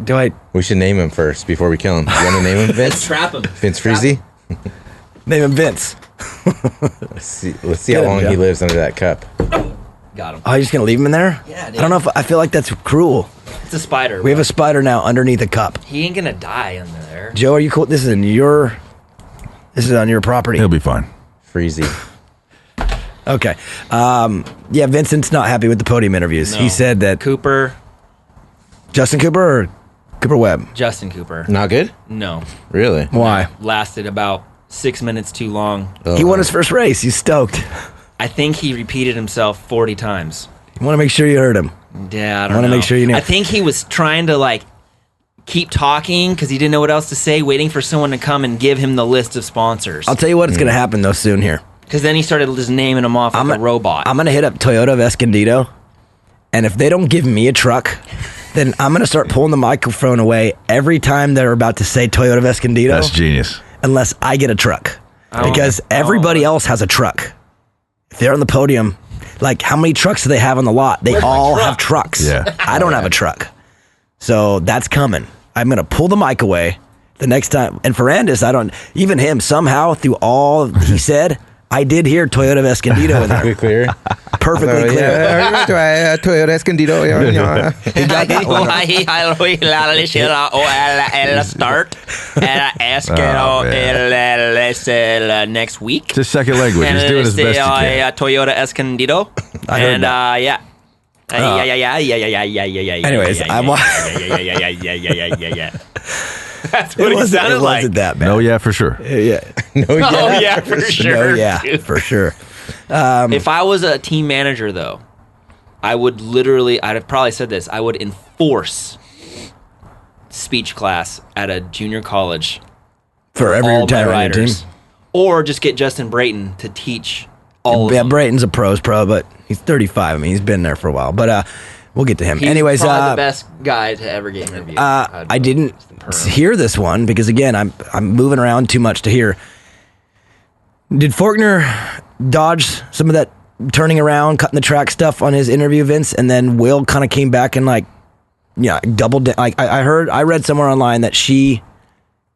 Do I We should name him first before we kill him. You want to name him Let's Vince? trap him. Vince Freezy? name him Vince? Let's see how long he lives under that cup. Got him. Oh, you're just going to leave him in there? Yeah, dude. I don't know if I feel like that's cruel. It's a spider. We have a spider now underneath a cup. He ain't gonna die under there. Joe, are you cool? This is on your property. He'll be fine. Freezy. Okay. Yeah, Vincent's not happy with the podium interviews. No. He said that Cooper. Justin Cooper or Cooper Webb? Justin Cooper. Not good? No. Really? Why? Lasted about 6 minutes too long. He won his first race. He's stoked. I think he repeated himself 40 times. You want to make sure you heard him. Yeah, I don't know. I want to make sure you knew. I think he was trying to keep talking because he didn't know what else to say, waiting for someone to come and give him the list of sponsors. I'll tell you what, it's going to happen though soon here. Because then he started just naming them off like a robot. I'm going to hit up Toyota of Escondido, and if they don't give me a truck, then I'm going to start pulling the microphone away every time they're about to say Toyota of Escondido. That's genius. Unless I get a truck. Because everybody else has a truck. If they're on the podium, how many trucks do they have on the lot? They all have trucks. Yeah. I don't have a truck. So that's coming. I'm going to pull the mic away the next time. And Ferrandis, even him, somehow through all he said, I did hear Toyota of Escondido in there. Clear? Perfectly clear. Toyota Escondido. He got that one. Start next week. It's his second language. He's doing his best he can. Toyota Escondido. I heard that. Yeah. Anyways, That's what he sounded it like. wasn't that bad. No, yeah, for sure. Yeah. For sure. No, yeah, for sure. If I was a team manager, though, I'd have probably said this, I would enforce speech class at a junior college For every all my retired on your team. riders. Or just get Justin Brayton to teach all of them. Brayton's a pro's pro, but he's 35. I mean, he's been there for a while. But we'll get to him. He's Anyways, probably the best guy to ever get interviewed. I didn't hear this one because, again, I'm moving around too much to hear. Did Forkner dodge some of that turning around, cutting the track stuff on his interview, Vince? And then Will kind of came back and doubled down. I read somewhere online that she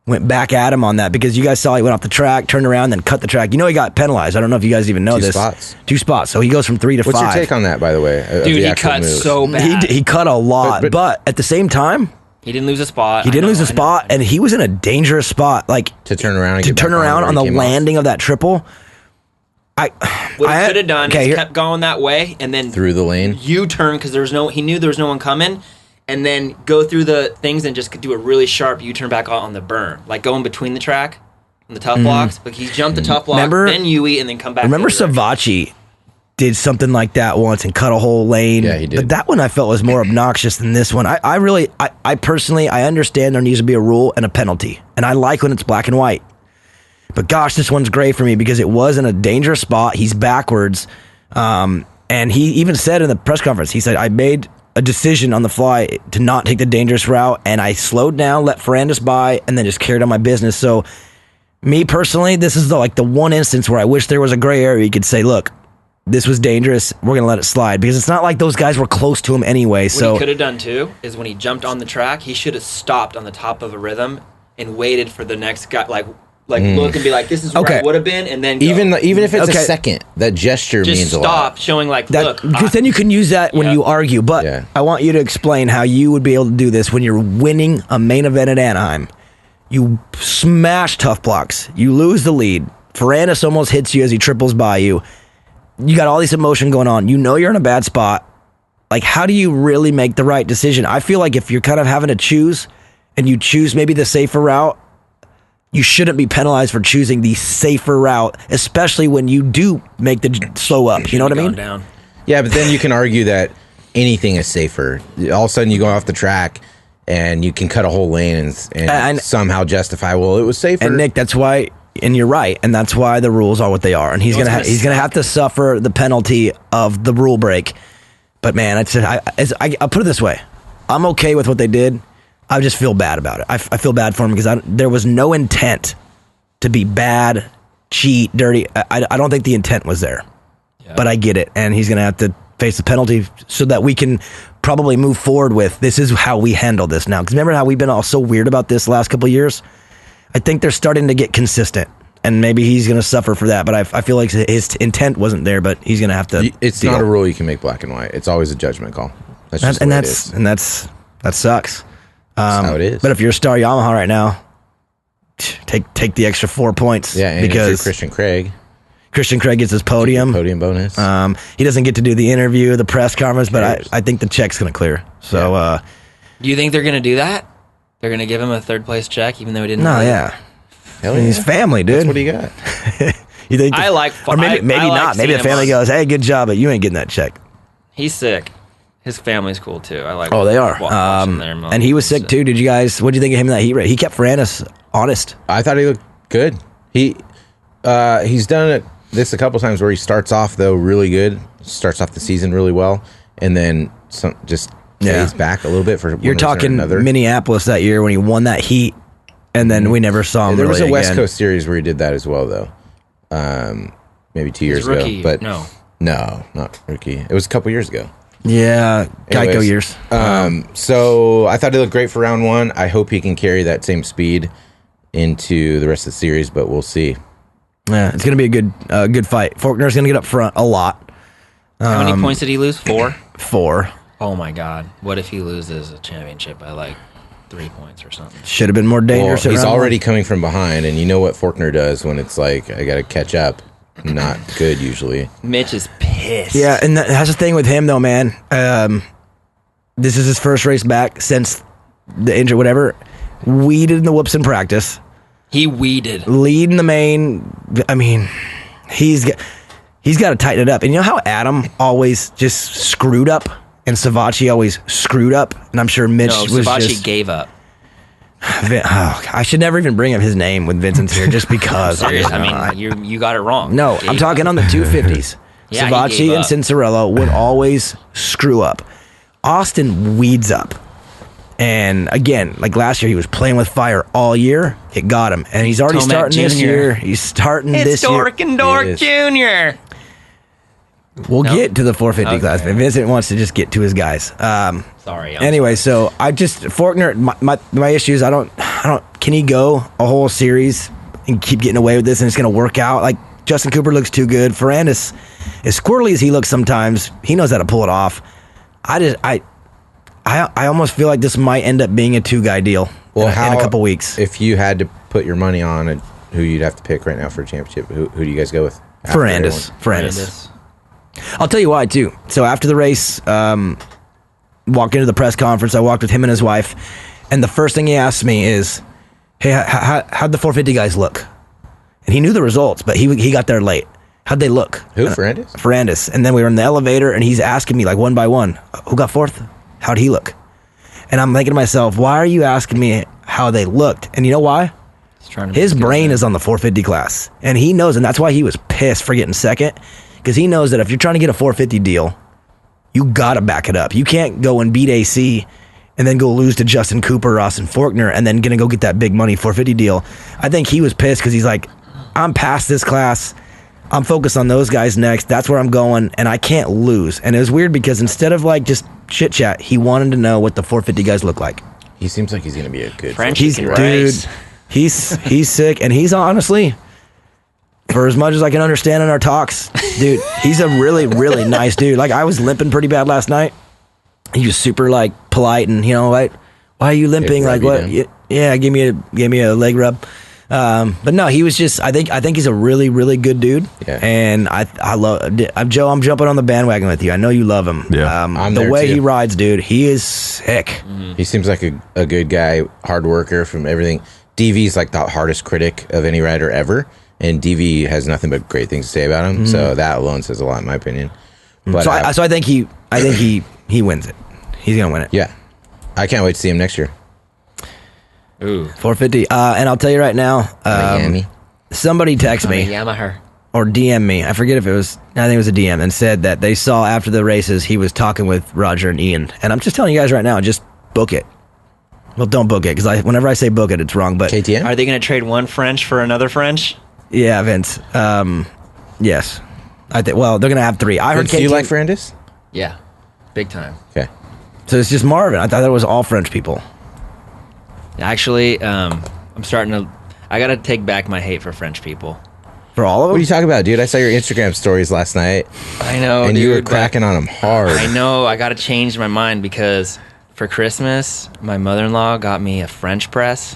went back at him on that because you guys saw he went off the track, turned around, then cut the track. He got penalized. I don't know if you guys even know this. 2 spots. So he goes from 3 to 5. What's your take on that, by the way? Dude, he cut so bad. He cut a lot, but at the same time, he didn't lose a spot. He didn't lose a spot, and he was in a dangerous spot, to turn around. And on the landing of that triple. What he should have done is kept going that way, and then through the lane, U-turn because he knew there was no one coming, and then go through the things and just do a really sharp U-turn back on the berm, go in between the track and the tough blocks. But he jumped the tough block, then UE, and then come back. Remember Savacci did something like that once and cut a whole lane. Yeah, he did. But that one I felt was more obnoxious than this one. I personally understand there needs to be a rule and a penalty, and I like when it's black and white. But gosh, this one's gray for me because it was in a dangerous spot. He's backwards. And he even said in the press conference, he said, I made a decision on the fly to not take the dangerous route, and I slowed down, let Ferrandis by, and then just carried on my business. So me personally, this is the one instance where I wish there was a gray area. You could say, look, this was dangerous. We're going to let it slide because it's not like those guys were close to him anyway. What he could have done too is when he jumped on the track, he should have stopped on the top of a rhythm and waited for the next guy, like look and be like, "This is where I would have been," and then go. even if it's a second, that gesture means a lot. Just stop showing like, look, because then you can use that when you argue. But I want you to explain how you would be able to do this when you're winning a main event at Anaheim. You smash tough blocks. You lose the lead. Ferrandis almost hits you as he triples by you. You got all this emotion going on. You know you're in a bad spot. Like, how do you really make the right decision? I feel like if you're kind of having to choose and you choose maybe the safer route, you shouldn't be penalized for choosing the safer route, especially when you do make the slow up. You know what I mean? Down. Yeah, but then you can argue that anything is safer. All of a sudden you go off the track and you can cut a whole lane and somehow justify, well, it was safer. And Nick, that's why... And you're right, and that's why the rules are what they are. And he's gonna have to suffer the penalty of the rule break. But man, I'll put it this way: I'm okay with what they did. I just feel bad about it. I feel bad for him because there was no intent to be bad, cheat, dirty. I don't think the intent was there. Yeah. But I get it, and he's gonna have to face the penalty so that we can probably move forward with this is how we handle this now. Because remember how we've been all so weird about this the last couple of years? I think they're starting to get consistent, and maybe he's going to suffer for that. But I feel like his intent wasn't there, but he's going to have to. It's not a rule you can make black and white. It's always a judgment call. That's just that sucks. That's how it is. But if you're a Star Yamaha right now, take the extra 4 points. Yeah, and because if you're Christian Craig gets his podium bonus. He doesn't get to do the interview, the press conference, but I think the check's going to clear. So, do you think they're going to do that? They're going to give him a third place check, even though he didn't. No, yeah. Hell yeah. He's family, dude. That's what he got. You think? Or maybe not. Maybe the family goes, "Hey, good job, but you ain't getting that check." He's sick. His family's cool too. I like. Oh, they are. And he was sick too. Did you guys? What do you think of him in that heat race? He kept Ferrandis honest. I thought he looked good. He's done it this a couple times where he starts off though really good, starts off the season really well, and then just. Fades back a little bit for. You're talking Minneapolis that year when he won that heat, and then we never saw him. There was really a West again. Coast series where he did that as well, though. Maybe 2 years ago, but no, not rookie. It was a couple years ago. Yeah, Geico years. So I thought he looked great for round one. I hope he can carry that same speed into the rest of the series, but we'll see. Yeah, it's going to be a good fight. Forkner's going to get up front a lot. How many points did he lose? 4? 4. Oh my God! What if he loses a championship by like 3 points or something? Should have been more dangerous. Well, he's already coming from behind, and you know what Forkner does when it's like I got to catch up. Not good usually. Mitch is pissed. Yeah, and that's the thing with him though, man. This is his first race back since the injury, whatever. Weeded in the whoops in practice. He weeded. Leading the main. I mean, he's got to tighten it up. And you know how Adam always just screwed up? And Savachi always screwed up, and I'm sure Mitch was Savachi just... gave up. I should never even bring up his name when Vincent's here, just because. I mean, you got it wrong. No, I'm talking on the 250s. Yeah, Savachi and Cincerello would always screw up. Austin weeds up. And again, like last year, he was playing with fire all year. It got him. And he's already starting this year. He's starting this year. It's Dork and Dork Jr. We'll get to the 450 class. Vincent wants to just get to his guys. Sorry. Anyway, so I just Forkner. My issue is I don't. Can he go a whole series and keep getting away with this and it's going to work out? Like Justin Cooper looks too good. Ferrandis, as squirrely as he looks sometimes, he knows how to pull it off. I almost feel like this might end up being a 2-guy deal in a couple weeks. If you had to put your money on it, who you'd have to pick right now for a championship, who do you guys go with? Ferrandis. I'll tell you why, too. So after the race, walked into the press conference. I walked with him and his wife. And the first thing he asked me is, hey, how'd the 450 guys look? And he knew the results, but he got there late. How'd they look? Who, Ferrandis? Ferrandis. And then we were in the elevator, and he's asking me, like, one by one, who got fourth? How'd he look? And I'm thinking to myself, why are you asking me how they looked? And you know why? His brain is on the 450 class. And he knows, and that's why he was pissed for getting second. Because he knows that if you're trying to get a 450 deal, you got to back it up. You can't go and beat AC and then go lose to Justin Cooper, Ross, and Forkner, and then going to go get that big money 450 deal. I think he was pissed because he's like, I'm past this class. I'm focused on those guys next. That's where I'm going, and I can't lose. And it was weird because instead of like just chit chat, he wanted to know what the 450 guys look like. He seems like he's going to be a good French. Dude, he's sick, and he's honestly, for as much as I can understand in our talks, dude, he's a really, really nice dude. Like, I was limping pretty bad last night. He was super like polite, and like, why are you limping? Like, what? Yeah, give me a leg rub. But no, he was just. I think he's a really, really good dude. Yeah. And I love Joe. I'm jumping on the bandwagon with you. I know you love him. Yeah. The way he rides, dude, he is sick. Mm-hmm. He seems like a good guy, hard worker from everything. DV's like the hardest critic of any rider ever, and DV has nothing but great things to say about him. Mm-hmm. So that alone says a lot, in my opinion. But so I think he wins it. He's gonna win it. Yeah, I can't wait to see him next year. Ooh. 450. And I'll tell you right now, Miami. somebody text me Yamaha. or DM me. I forget if it was, I think it was a DM, and said that they saw after the races he was talking with Roger and Ian. And I'm just telling you guys right now, just book it. Well, don't book it, because whenever I say book it, it's wrong. But KTM? Are they going to trade one French for another French? Yeah, Vince. Yes. They're going to have 3. I heard Do you like Ferrandis? Yeah. Big time. Okay. So it's just Marvin. I thought it was all French people. Actually, I'm starting to... I got to take back my hate for French people. For all of them? What are you talking about, dude? I saw your Instagram stories last night. I know, and dude, you were cracking on them hard. I know. I got to change my mind because for Christmas, my mother-in-law got me a French press.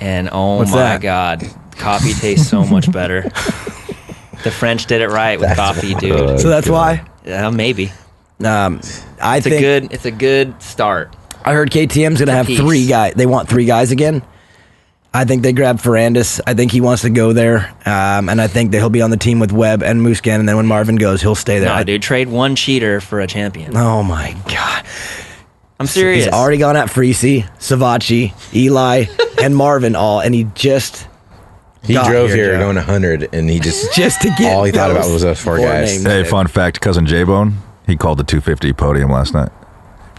And What's my that? God, coffee tastes so much better. The French did it right with coffee, dude. So that's why? Yeah, maybe. It's a good start. I heard KTM's going to have 3 guys. They want 3 guys again. I think they grabbed Ferrandis. I think he wants to go there. And I think that he'll be on the team with Webb and Muscan. And then when Marvin goes, he'll stay there. No, dude, trade one cheater for a champion. Oh, my God. I'm serious. He's already gone at Freesy, Savacci, Eli, and Marvin all. And he just... He drove here going 100, and he just to get all he thought about was those 4 guys. names. Hey, fun fact, cousin J-Bone, he called the 250 podium last night.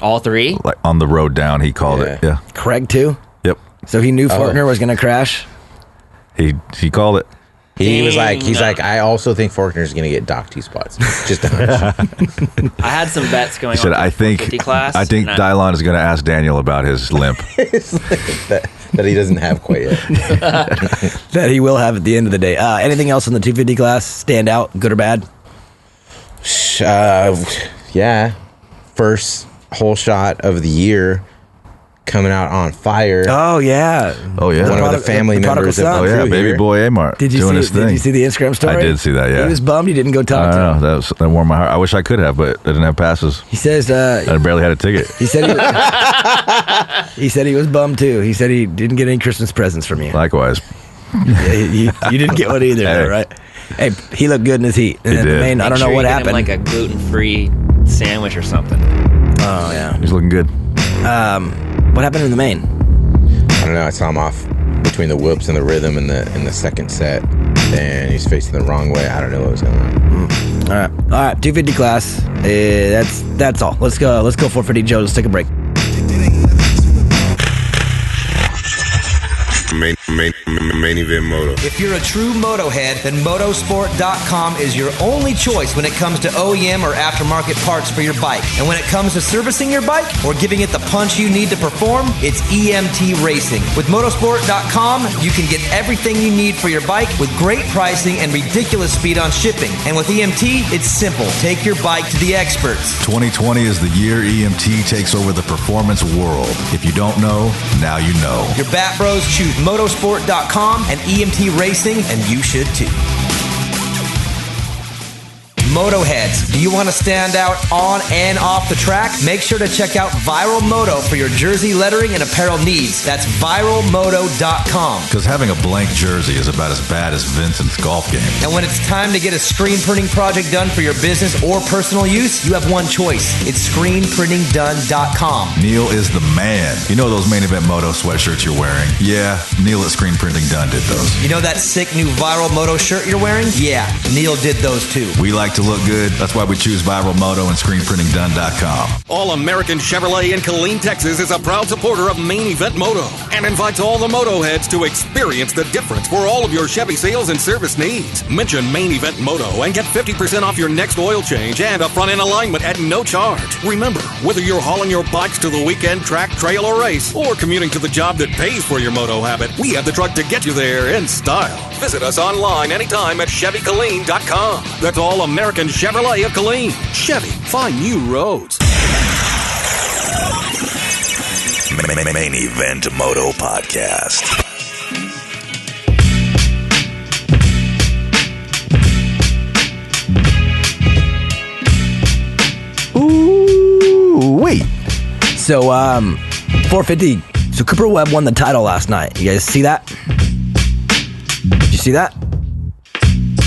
All 3? Like on the road down, he called it. Yeah. Craig, too? Yep. So he knew Forkner was going to crash? He called it. He was like, I also think Forkner's going to get docked 2 spots. Just a hunch. I had some bets going He said, on. I think Dylon is going to ask Daniel about his limp. that he doesn't have quite yet. That he will have at the end of the day. Anything else in the 250 class stand out, good or bad? Yeah. First whole shot of the year coming out on fire. Oh, yeah. Oh, yeah. One of the family members of Oh, yeah, baby boy Amart. Did you see the Instagram story? I did see that, yeah. He was bummed he didn't go talk to him. That warmed my heart. I wish I could have, but I didn't have passes. He says... I barely had a ticket. He said he said he was bummed, too. He said he didn't get any Christmas presents from you. Likewise. Yeah, you didn't get one either, though, right? Hey, he looked good in his heat. And he did. I don't know what happened. Like a gluten-free sandwich or something. Oh, yeah. He's looking good. What happened in the main? I don't know. I saw him off between the whoops and the rhythm in the second set, and he's facing the wrong way. I don't know what was going on. All right. 250 class. That's all. Let's go 450 Joe. Let's take a break. Main event moto. If you're a true Motohead, then motosport.com is your only choice when it comes to OEM or aftermarket parts for your bike. And when it comes to servicing your bike or giving it the punch you need to perform, it's EMT Racing. With motosport.com, you can get everything you need for your bike with great pricing and ridiculous speed on shipping. And with EMT, it's simple. Take your bike to the experts. 2020 is the year EMT takes over the performance world. If you don't know, now you know. Your Bat Bros choose motosport.com and EMT Racing, and you should too. Motoheads, do you want to stand out on and off the track? Make sure to check out Viral Moto for your jersey lettering and apparel needs. That's viralmoto.com. Because having a blank jersey is about as bad as Vincent's golf game. And when it's time to get a screen printing project done for your business or personal use, you have one choice. It's screenprintingdone.com. Neil is the man. You know those Main Event Moto sweatshirts you're wearing? Yeah, Neil at Screen Printing Done did those. You know that sick new Viral Moto shirt you're wearing? Yeah, Neil did those too. We like to to look good. That's why we choose Viral Moto and ScreenPrintingDone.com. All-American Chevrolet in Killeen, Texas is a proud supporter of Main Event Moto and invites all the Motoheads to experience the difference for all of your Chevy sales and service needs. Mention Main Event Moto and get 50% off your next oil change and a front-end alignment at no charge. Remember, whether you're hauling your bikes to the weekend track, trail, or race, or commuting to the job that pays for your moto habit, we have the truck to get you there in style. Visit us online anytime at ChevyKilleen.com. That's All-American Chevrolet of Killeen. Chevy, find new roads. Main Event Moto Podcast. Ooh, wait. So, 450. So Cooper Webb won the title last night. You guys see that? Did you see that?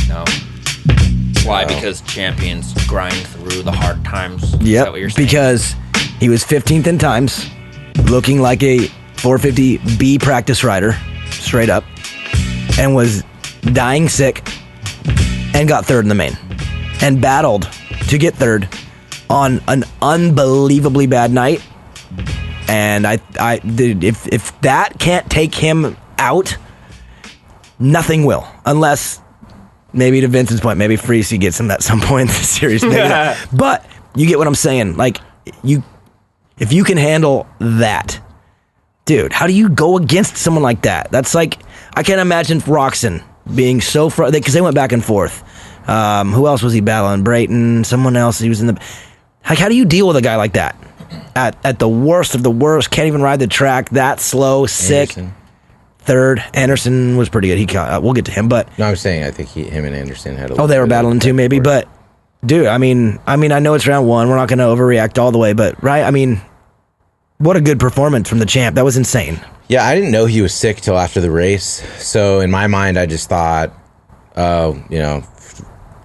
No. Why? Because champions grind through the hard times. Is that what you're saying? Because he was 15th in times, looking like a 450B practice rider, straight up, and was dying sick, and got third in the main, and battled to get third on an unbelievably bad night. And if that can't take him out, nothing will, unless maybe to Vincent's point, maybe Freese gets him at some point in the series. But you get what I'm saying. Like, if you can handle that, dude, how do you go against someone like that? That's like, I can't imagine Roxon being so because they went back and forth. Who else was he battling? Brayton, someone else. He was in the. Like, how do you deal with a guy like that? At the worst of the worst, can't even ride the track, that slow, sick. Anderson. Third, Anderson was pretty good. We'll get to him, but No, I was saying I think him and Anderson had a they were battling too, maybe. But dude, I mean, I know it's round one. We're not going to overreact all the way, but right? I mean, what a good performance from the champ. That was insane. Yeah, I didn't know he was sick till after the race. So in my mind, I just thought,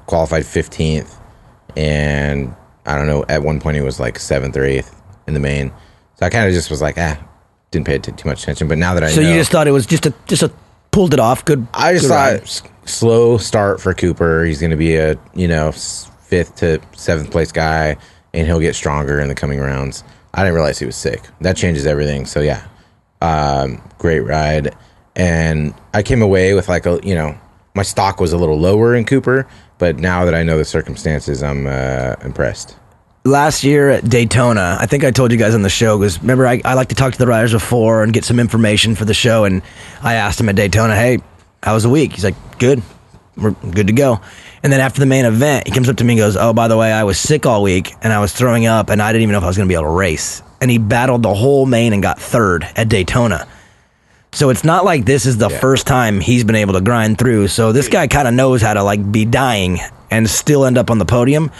qualified 15th, and I don't know. At one point, he was like 7th or 8th in the main. So I kind of just was like, didn't pay too much attention. But now that I know, you just thought it was just a pulled it off. Good. I just good thought ride. Slow start for Cooper. He's going to be a 5th to 7th place guy, and he'll get stronger in the coming rounds. I didn't realize he was sick. That changes everything. So yeah, great ride. And I came away with like my stock was a little lower in Cooper, but now that I know the circumstances, I'm impressed. Last year at Daytona, I think I told you guys on the show, because remember, I like to talk to the riders before and get some information for the show, and I asked him at Daytona, hey, how was the week? He's like, good. We're good to go. And then after the main event, he comes up to me and goes, oh, by the way, I was sick all week, and I was throwing up, and I didn't even know if I was going to be able to race. And he battled the whole main and got third at Daytona. So it's not like this is the first time he's been able to grind through. So this guy kind of knows how to like be dying and still end up on the podium.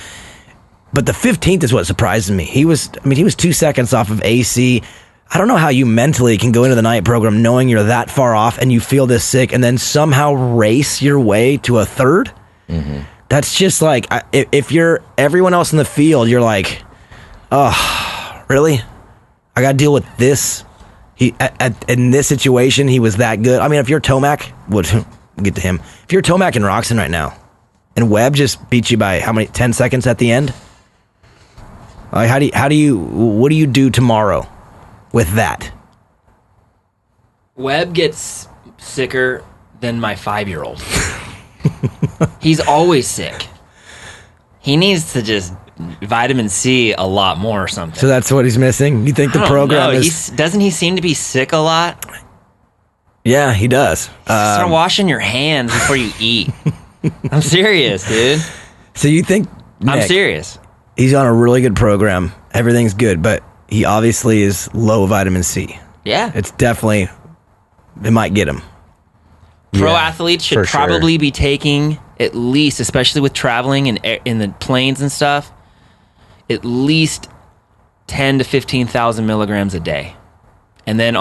But the 15th is what surprises me. He was 2 seconds off of AC. I don't know how you mentally can go into the night program knowing you're that far off and you feel this sick and then somehow race your way to a third. Mm-hmm. That's just like, if you're everyone else in the field, you're like, oh, really? I got to deal with this. In this situation, he was that good. I mean, if you're Tomac, we'll get to him. If you're Tomac and Roxon right now, and Webb just beat you by how many 10 seconds at the end? Like, what do you do tomorrow with that? Webb gets sicker than my 5-year-old. He's always sick. He needs to just vitamin C a lot more or something. So that's what he's missing? You think the program is... Doesn't he seem to be sick a lot? Yeah, he does. Start washing your hands before you eat. I'm serious, dude. So you think... Nick, I'm serious. He's on a really good program. Everything's good, but he obviously is low vitamin C. Yeah. It's definitely... It might get him. Pro athletes should probably be taking at least, especially with traveling and in the planes and stuff, at least 10 to 15,000 milligrams a day. And then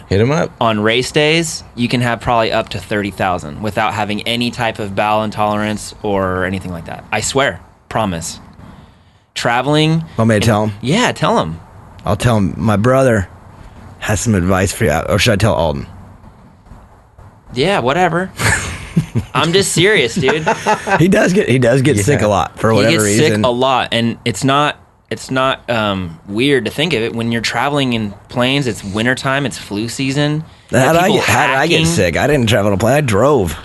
hit 'em up. On race days, you can have probably up to 30,000 without having any type of bowel intolerance or anything like that. I swear. Promise. Traveling. Want me to tell him? Yeah, tell him. I'll tell him. My brother has some advice for you. Or should I tell Alden? Yeah, whatever. I'm just serious, dude. He does get sick a lot for whatever reason. He gets sick a lot, and it's not weird to think of it. When you're traveling in planes, it's wintertime, it's flu season. How did I get sick? I didn't travel to plane. I drove.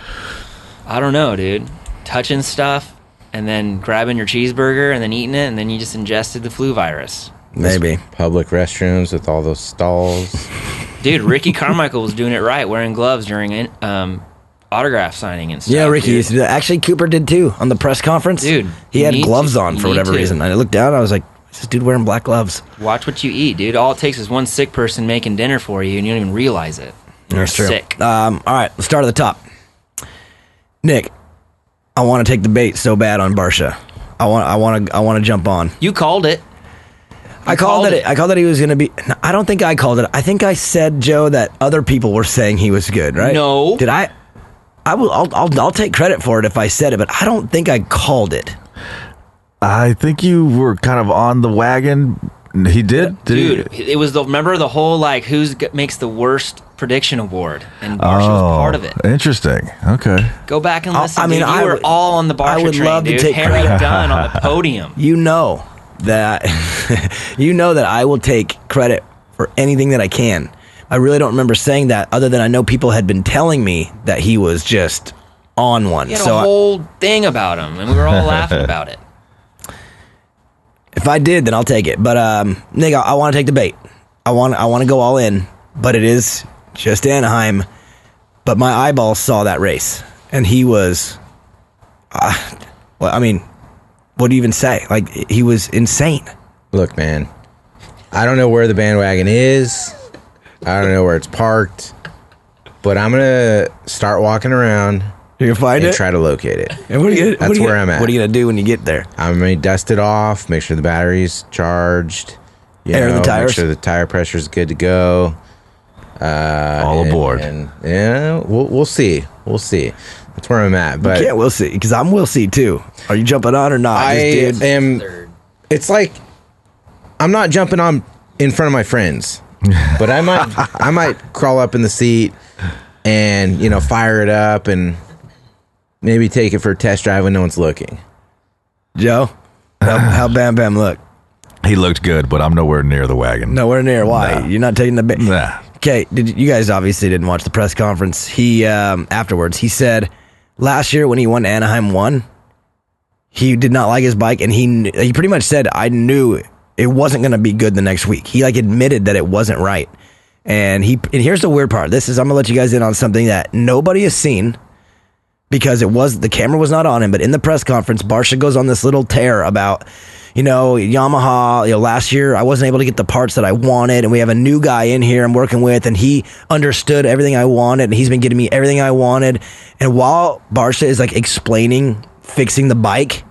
I don't know, dude. Touching stuff and then grabbing your cheeseburger and then eating it, and then you just ingested the flu virus. Maybe. Public restrooms with all those stalls. Dude, Ricky Carmichael was doing it right, wearing gloves during autograph signing and stuff. Yeah, Ricky used to do that. Actually, Cooper did too on the press conference. Dude, he had gloves on for whatever reason. I looked down, I was like, "What's this dude wearing black gloves?" Watch what you eat, dude. All it takes is one sick person making dinner for you, and you don't even realize it. You're sick. All right, let's start at the top. Nick, I want to take the bait so bad on Barsha. I want to jump on. You called it. I called it. I called that he was going to be. No, I don't think I called it. I think I said, Joe, that other people were saying he was good, right? No. Did I? I'll take credit for it if I said it, but I don't think I called it. I think you were kind of on the wagon. He did, dude. It was remember the whole like makes the worst prediction award, and Barsha was part of it. Interesting. Okay. Go back and listen. I mean, you were all on the Barsha train. I would love to take Harry Dunn on the podium. You know that I will take credit for anything that I can. I really don't remember saying that, other than I know people had been telling me that he was just on one. He had a whole thing about him, and we were all laughing about it. If I did, then I'll take it. But Nick, I want to take the bait. I want to go all in, but it is just Anaheim. But my eyeballs saw that race, and he was. Well, I mean, what do you even say? Like, he was insane. Look, man, I don't know where the bandwagon is. I don't know where it's parked, but I'm gonna start walking around. You can find and it, try to locate it. And that's where I'm at. What are you gonna do when you get there? I'm gonna dust it off, make sure the battery's charged, air the tires, make sure the tire pressure's good to go. All aboard. And yeah, we'll see. We'll see. That's where I'm at. But we'll see, because we'll see too. Are you jumping on or not? I am. It's like I'm not jumping on in front of my friends, but I might crawl up in the seat and fire it up and maybe take it for a test drive when no one's looking. Joe, how Bam Bam look? He looked good, but I'm nowhere near the wagon. Nowhere near. Why? Nah. You're not taking the bait? Nah. Okay, you guys obviously didn't watch the press conference. He afterwards, he said last year when he won Anaheim 1, he did not like his bike, and he pretty much said, I knew it wasn't going to be good the next week. He admitted that it wasn't right. And here's the weird part. I'm going to let you guys in on something that nobody has seen, because the camera was not on him, but in the press conference, Barsha goes on this little tear about, Yamaha, last year I wasn't able to get the parts that I wanted, and we have a new guy in here I'm working with, and he understood everything I wanted, and he's been getting me everything I wanted. And while Barsha is explaining fixing the bike,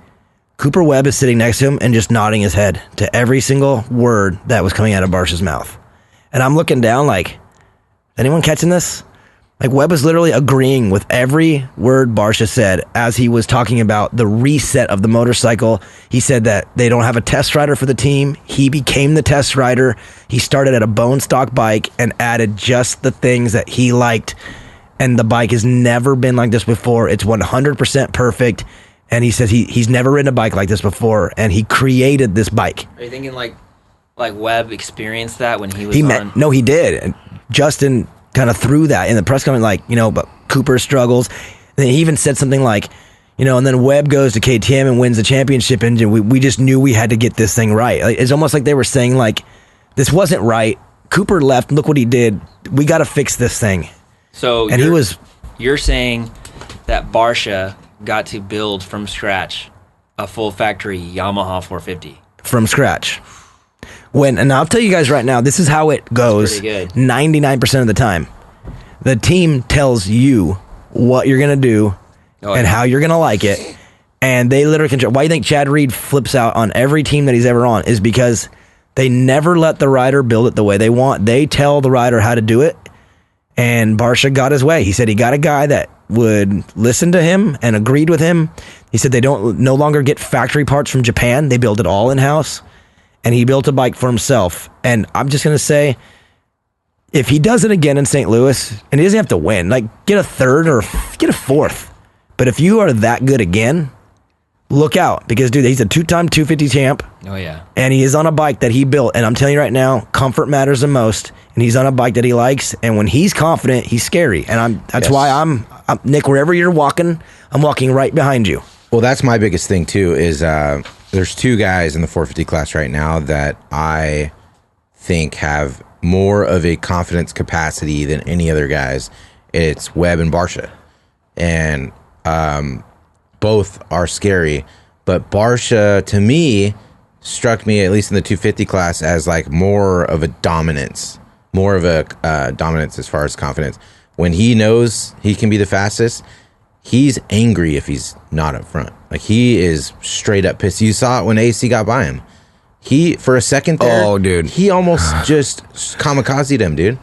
Cooper Webb is sitting next to him and just nodding his head to every single word that was coming out of Barsha's mouth. And I'm looking down like, anyone catching this? Webb was literally agreeing with every word Barsha said as he was talking about the reset of the motorcycle. He said that they don't have a test rider for the team. He became the test rider. He started at a bone stock bike and added just the things that he liked. And the bike has never been like this before. It's 100% perfect. And he says he's never ridden a bike like this before, and he created this bike. Are you thinking like Webb experienced that when he was No, he did. And Justin kind of threw that in the press conference, but Cooper struggles. And he even said something like, and then Webb goes to KTM and wins the championship, and we just knew we had to get this thing right. It's almost like they were saying, this wasn't right. Cooper left. Look what he did. We got to fix this thing. So, you're saying that Barsha got to build from scratch a full factory Yamaha 450 from scratch. And I'll tell you guys right now, this is how it goes 99% of the time. The team tells you what you're going to do and how you're going to like it, and they literally control. Why do you think Chad Reed flips out on every team that he's ever on? Is because they never let the rider build it the way they want. They tell the rider how to do it, and Barsha got his way. He said he got a guy that would listen to him and agreed with him. He said they no longer get factory parts from Japan. They build it all in-house. And he built a bike for himself. And I'm just going to say, if he does it again in St. Louis, and he doesn't have to win, like get a third or get a fourth. But if you are that good again, look out, because dude, he's a 2-time 250 champ. Oh yeah. And he is on a bike that he built, and I'm telling you right now, comfort matters the most. And he's on a bike that he likes, and when he's confident, he's scary. And that's why I'm Nick. Wherever you're walking, I'm walking right behind you. Well, that's my biggest thing too. Is there's 2 guys in the 450 class right now that I think have more of a confidence capacity than any other guys. It's Webb and Barsha, and both are scary. But Barsha, to me, struck me, at least in the 250 class, as like more of a dominance as far as confidence. When he knows he can be the fastest, he's angry if he's not up front. Like, he is straight up pissed. You saw it when AC got by him. He, for a second there, dude, he almost just kamikazed him, dude.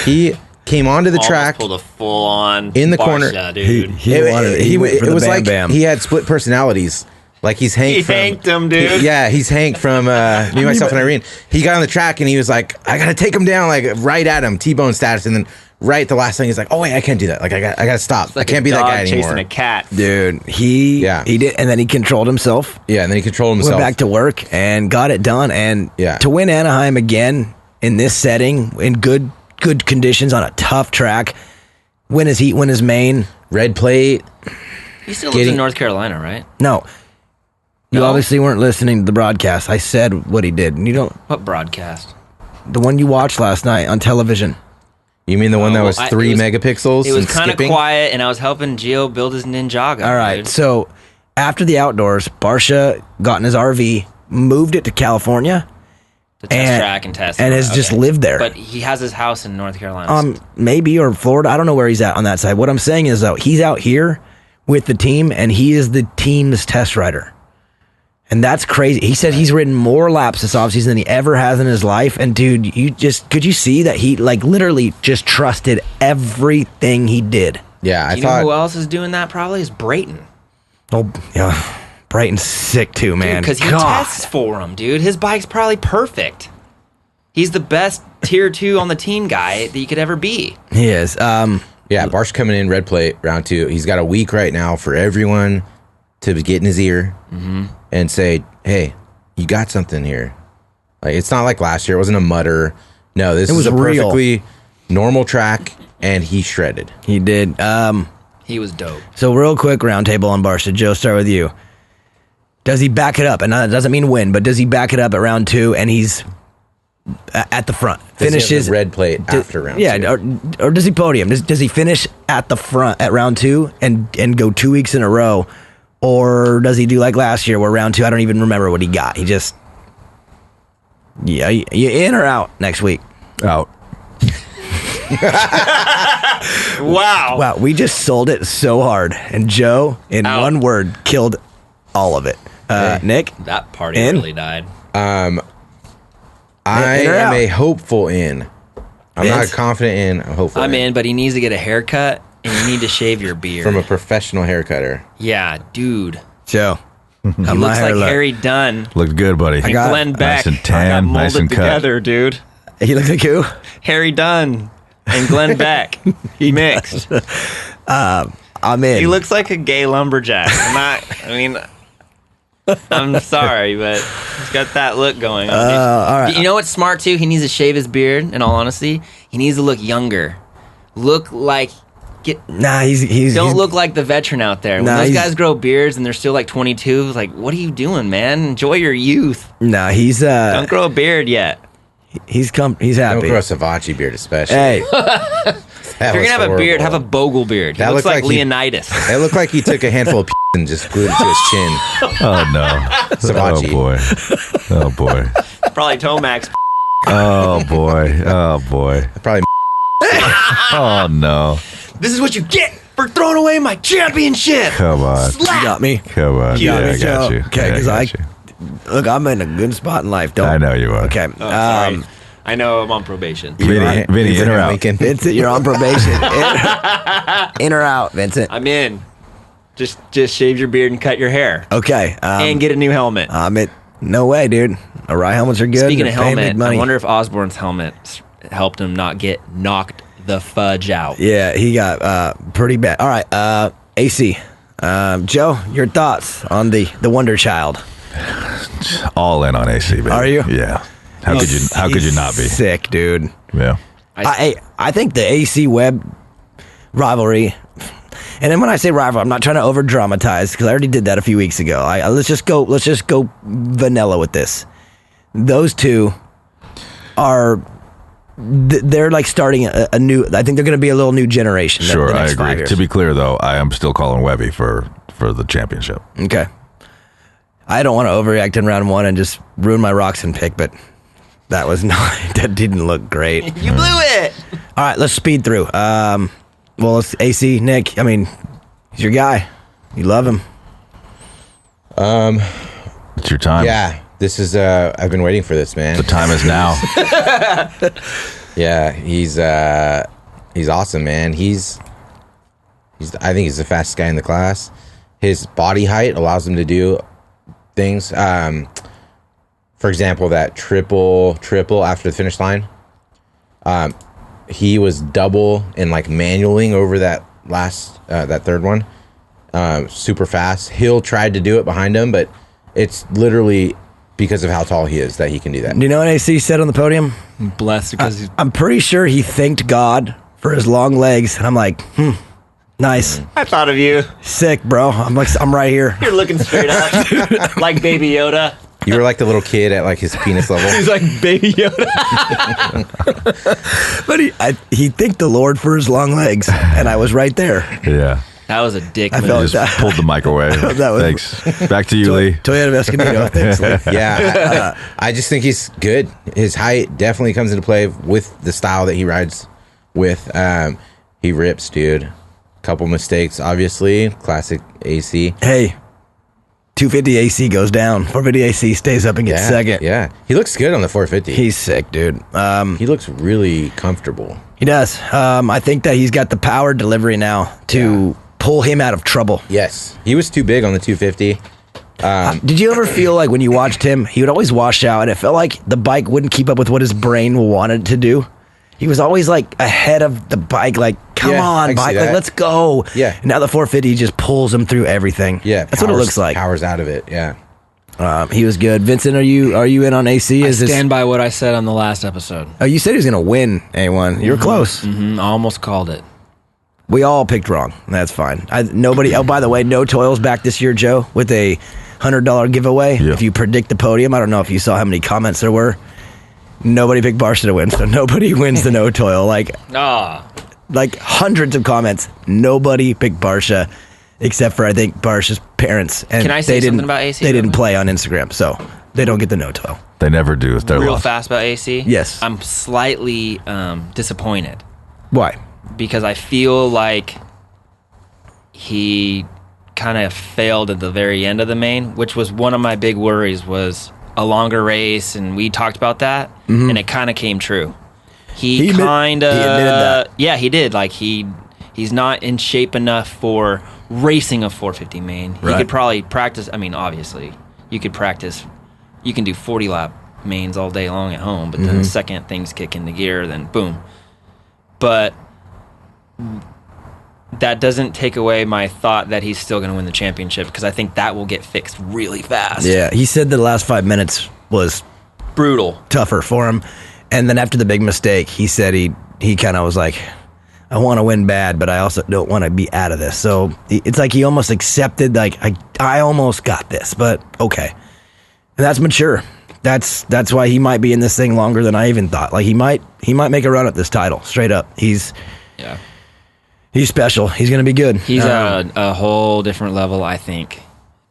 He came onto the track, pulled a full on in the Barsha, corner, dude. It was like he had split personalities. Like he's Hank. He hanked him, dude. He's Hank from Me, Myself, and Irene. He got on the track and he was like, I gotta take him down, like right at him, T-bone status, and then right the last thing he's like, oh wait, I can't do that. Like I gotta stop. Like I can't be that guy anymore. Chasing a cat, dude. He did, and then he controlled himself. Yeah, and then he controlled himself. Went back to work and got it done. And to win Anaheim again in this setting, in good conditions on a tough track, win his heat, win his main, red plate. He still lives in North Carolina, right? No. You obviously weren't listening to the broadcast. I said what he did. And you don't. What broadcast? The one you watched last night on television. You mean the one that was 3 megapixels? It was kind of quiet, and I was helping Gio build his Ninjago. All right. Dude. So after the outdoors, Barsha got in his RV, moved it to California. To test track and test. And has just lived there. But he has his house in North Carolina. Maybe, or Florida. I don't know where he's at on that side. What I'm saying is, though, he's out here with the team, and he is the team's test rider. And that's crazy. He said he's ridden more laps this offseason than he ever has in his life. And dude, could you see that he like literally just trusted everything he did? Yeah, I thought. You know who else is doing that? Probably is Brayton. Oh yeah, Brayton's sick too, man. Because he tests for him, dude. His bike's probably perfect. He's the best tier 2 on the team guy that you could ever be. He is. Yeah, Barsh coming in red plate round 2. He's got a week right now for everyone to get in his ear and say, hey, you got something here. Like, it's not like last year. It wasn't a mutter. No, this was a perfectly normal track, and he shredded. He did. He was dope. So real quick, roundtable on Barsha. Joe, start with you. Does he back it up? And that doesn't mean win, but does he back it up at round 2 and he's at the front? Finishes red plate after round 2. Yeah, or does he podium? Does he finish at the front at round 2 and go 2 weeks in a row? Or does he do like last year where round 2, I don't even remember what he got. He just, you in or out next week? Out. Wow. We just sold it so hard. And Joe, in one word, killed all of it. Nick? That party really died. I am a hopeful in. I'm not confident in. I'm hopeful I'm in, but he needs to get a haircut. And you need to shave your beard. From a professional haircutter. Yeah, dude. Joe. He looks like Harry Dunn. Looked good, buddy. And Glenn Beck. Nice and tan, molded nice and cut. together, dude. He looks like who? Harry Dunn and Glenn Beck. He mixed. I'm in. He looks like a gay lumberjack. I'm sorry, but he's got that look going on. All right. You know what's smart, too? He needs to shave his beard, in all honesty. He needs to look younger. Look like... he's look like the veteran out there. When those guys grow beards and they're still like 22, it's like, what are you doing, man? Enjoy your youth. He's don't grow a beard yet. He's happy. Don't grow a Savachi beard, especially. Hey, if you're gonna have a beard, have a Bogle beard. He looks like Leonidas. It looked like he took a handful of and just glued it to his chin. Oh no, Savachi. Oh boy. Probably Tomax. Oh boy. Probably. Oh no. This is what you get for throwing away my championship. Come on. Slap. You got me. Come on. You got me, I got you. Okay, because look, I'm in a good spot in life. I know you are. Okay. Sorry. I know I'm on probation. Vinny, in or out? Vincent, you're on probation. In or out, Vincent? I'm in. Just shave your beard and cut your hair. Okay. And get a new helmet. No way, dude. Rye helmets are good. Speaking of helmet, I wonder if Osborne's helmet helped him not get knocked the fudge out. Yeah, he got pretty bad. All right, AC. Joe, your thoughts on the Wonder Child? All in on AC, baby. Are you? Yeah. How could you not be? Sick, dude. Yeah. I think the AC Webb rivalry, and then when I say rival, I'm not trying to over dramatize because I already did that a few weeks ago. Let's just go vanilla with this. Those two are. They're like starting a new. I think they're going to be a little new generation. Sure, the next I agree. 5 years. To be clear, though, I am still calling Webby for the championship. Okay. I don't want to overreact in round 1 and just ruin my Roxon pick, but that didn't look great. You blew it. All right, let's speed through. Well, let's AC Nick. I mean, he's your guy. You love him. It's your time. Yeah. This is I've been waiting for this, man. The time is now. Yeah, he's awesome, man. I think he's the fastest guy in the class. His body height allows him to do things. For example, that triple after the finish line. He was double and like manualing over that that third one. Super fast. Hill tried to do it behind him, but it's literally because of how tall he is that he can do that. Do you know what AC said on the podium? Blessed because I'm pretty sure he thanked God for his long legs, and I'm like, nice. I thought of you. Sick, bro. I'm right here. You're looking straight up like Baby Yoda. You were like the little kid at like his penis level. He's like Baby Yoda. But he thanked the Lord for his long legs, and I was right there. Yeah. That was a dick I move. felt Just pulled the mic away. Thanks. Back to you, Lee. Toyota Escondido. Thanks, Lee. Yeah, I just think he's good. His height definitely comes into play with the style that he rides with. He rips, dude. Couple mistakes, obviously. Classic AC. Hey, 250 AC goes down. 450 AC stays up and gets second. Yeah, he looks good on the 450. He's sick, dude. He looks really comfortable. He does. I think that he's got the power delivery now to pull him out of trouble. Yes, he was too big on the 250. Did you ever feel like when you watched him, he would always wash out, and it felt like the bike wouldn't keep up with what his brain wanted to do? He was always like ahead of the bike, like, come on, bike, like, let's go. Yeah. And now the 450 just pulls him through everything. Yeah, that's what it looks like. Powers out of it. Yeah. He was good. Vincent, are you in on AC? I stand by what I said on the last episode. Oh, you said he was going to win A1. You were close. Mm-hmm. I almost called it. We all picked wrong. That's fine. Nobody. Oh, by the way, No Toil's back this year, Joe, with a $100 giveaway. Yeah. If you predict the podium, I don't know if you saw how many comments there were. Nobody picked Barsha to win, so nobody wins the No Toil. Like hundreds of comments. Nobody picked Barsha, except for I think Barsha's parents. And can I say something about AC? They didn't play on Instagram, so they don't get the No Toil. They never do. It's their Real loss. fast about AC. Yes. I'm slightly disappointed. Why? Because I feel like he kind of failed at the very end of the main, which was one of my big worries, was a longer race, and we talked about that, and it kind of came true. He kind of... He admitted that. Yeah, he did. Like, he's not in shape enough for racing a 450 main. He could probably practice... I mean, obviously, you could practice... You can do 40-lap mains all day long at home, but then the second things kick into gear, then boom. But that doesn't take away my thought that he's still going to win the championship, because I think that will get fixed really fast. Yeah, he said the last 5 minutes was brutal, tougher for him. And then after the big mistake, he said he kind of was like, I want to win bad, but I also don't want to be out of this. So it's like he almost accepted, like, I almost got this, but okay. And that's mature. That's why he might be in this thing longer than I even thought. Like, he might make a run at this title, straight up. He's special. He's going to be good. He's a whole different level, I think,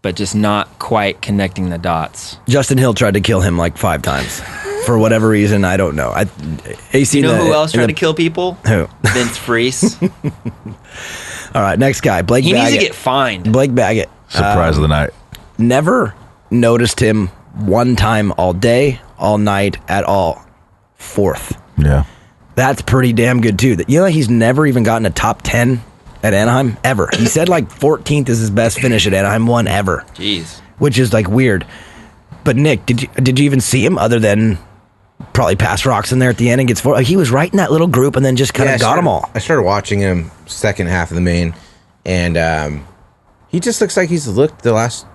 but just not quite connecting the dots. Justin Hill tried to kill him like 5 times. For whatever reason, I don't know. AC, you know who else tried to kill people? Who? Vince Freese. All right, next guy, Blake Baggett. He needs to get fined. Blake Baggett. Surprise of the night. Never noticed him one time all day, all night, at all. 4th. Yeah. That's pretty damn good, too. You know, he's never even gotten a top 10 at Anaheim, ever. He said, like, 14th is his best finish at Anaheim 1 ever. Jeez. Which is, like, weird. But, Nick, did you even see him other than probably passed Rocks in there at the end and gets 4. Like, he was right in that little group and then just kind of got them all. I started watching him second half of the main, and he just looks like he's looked the last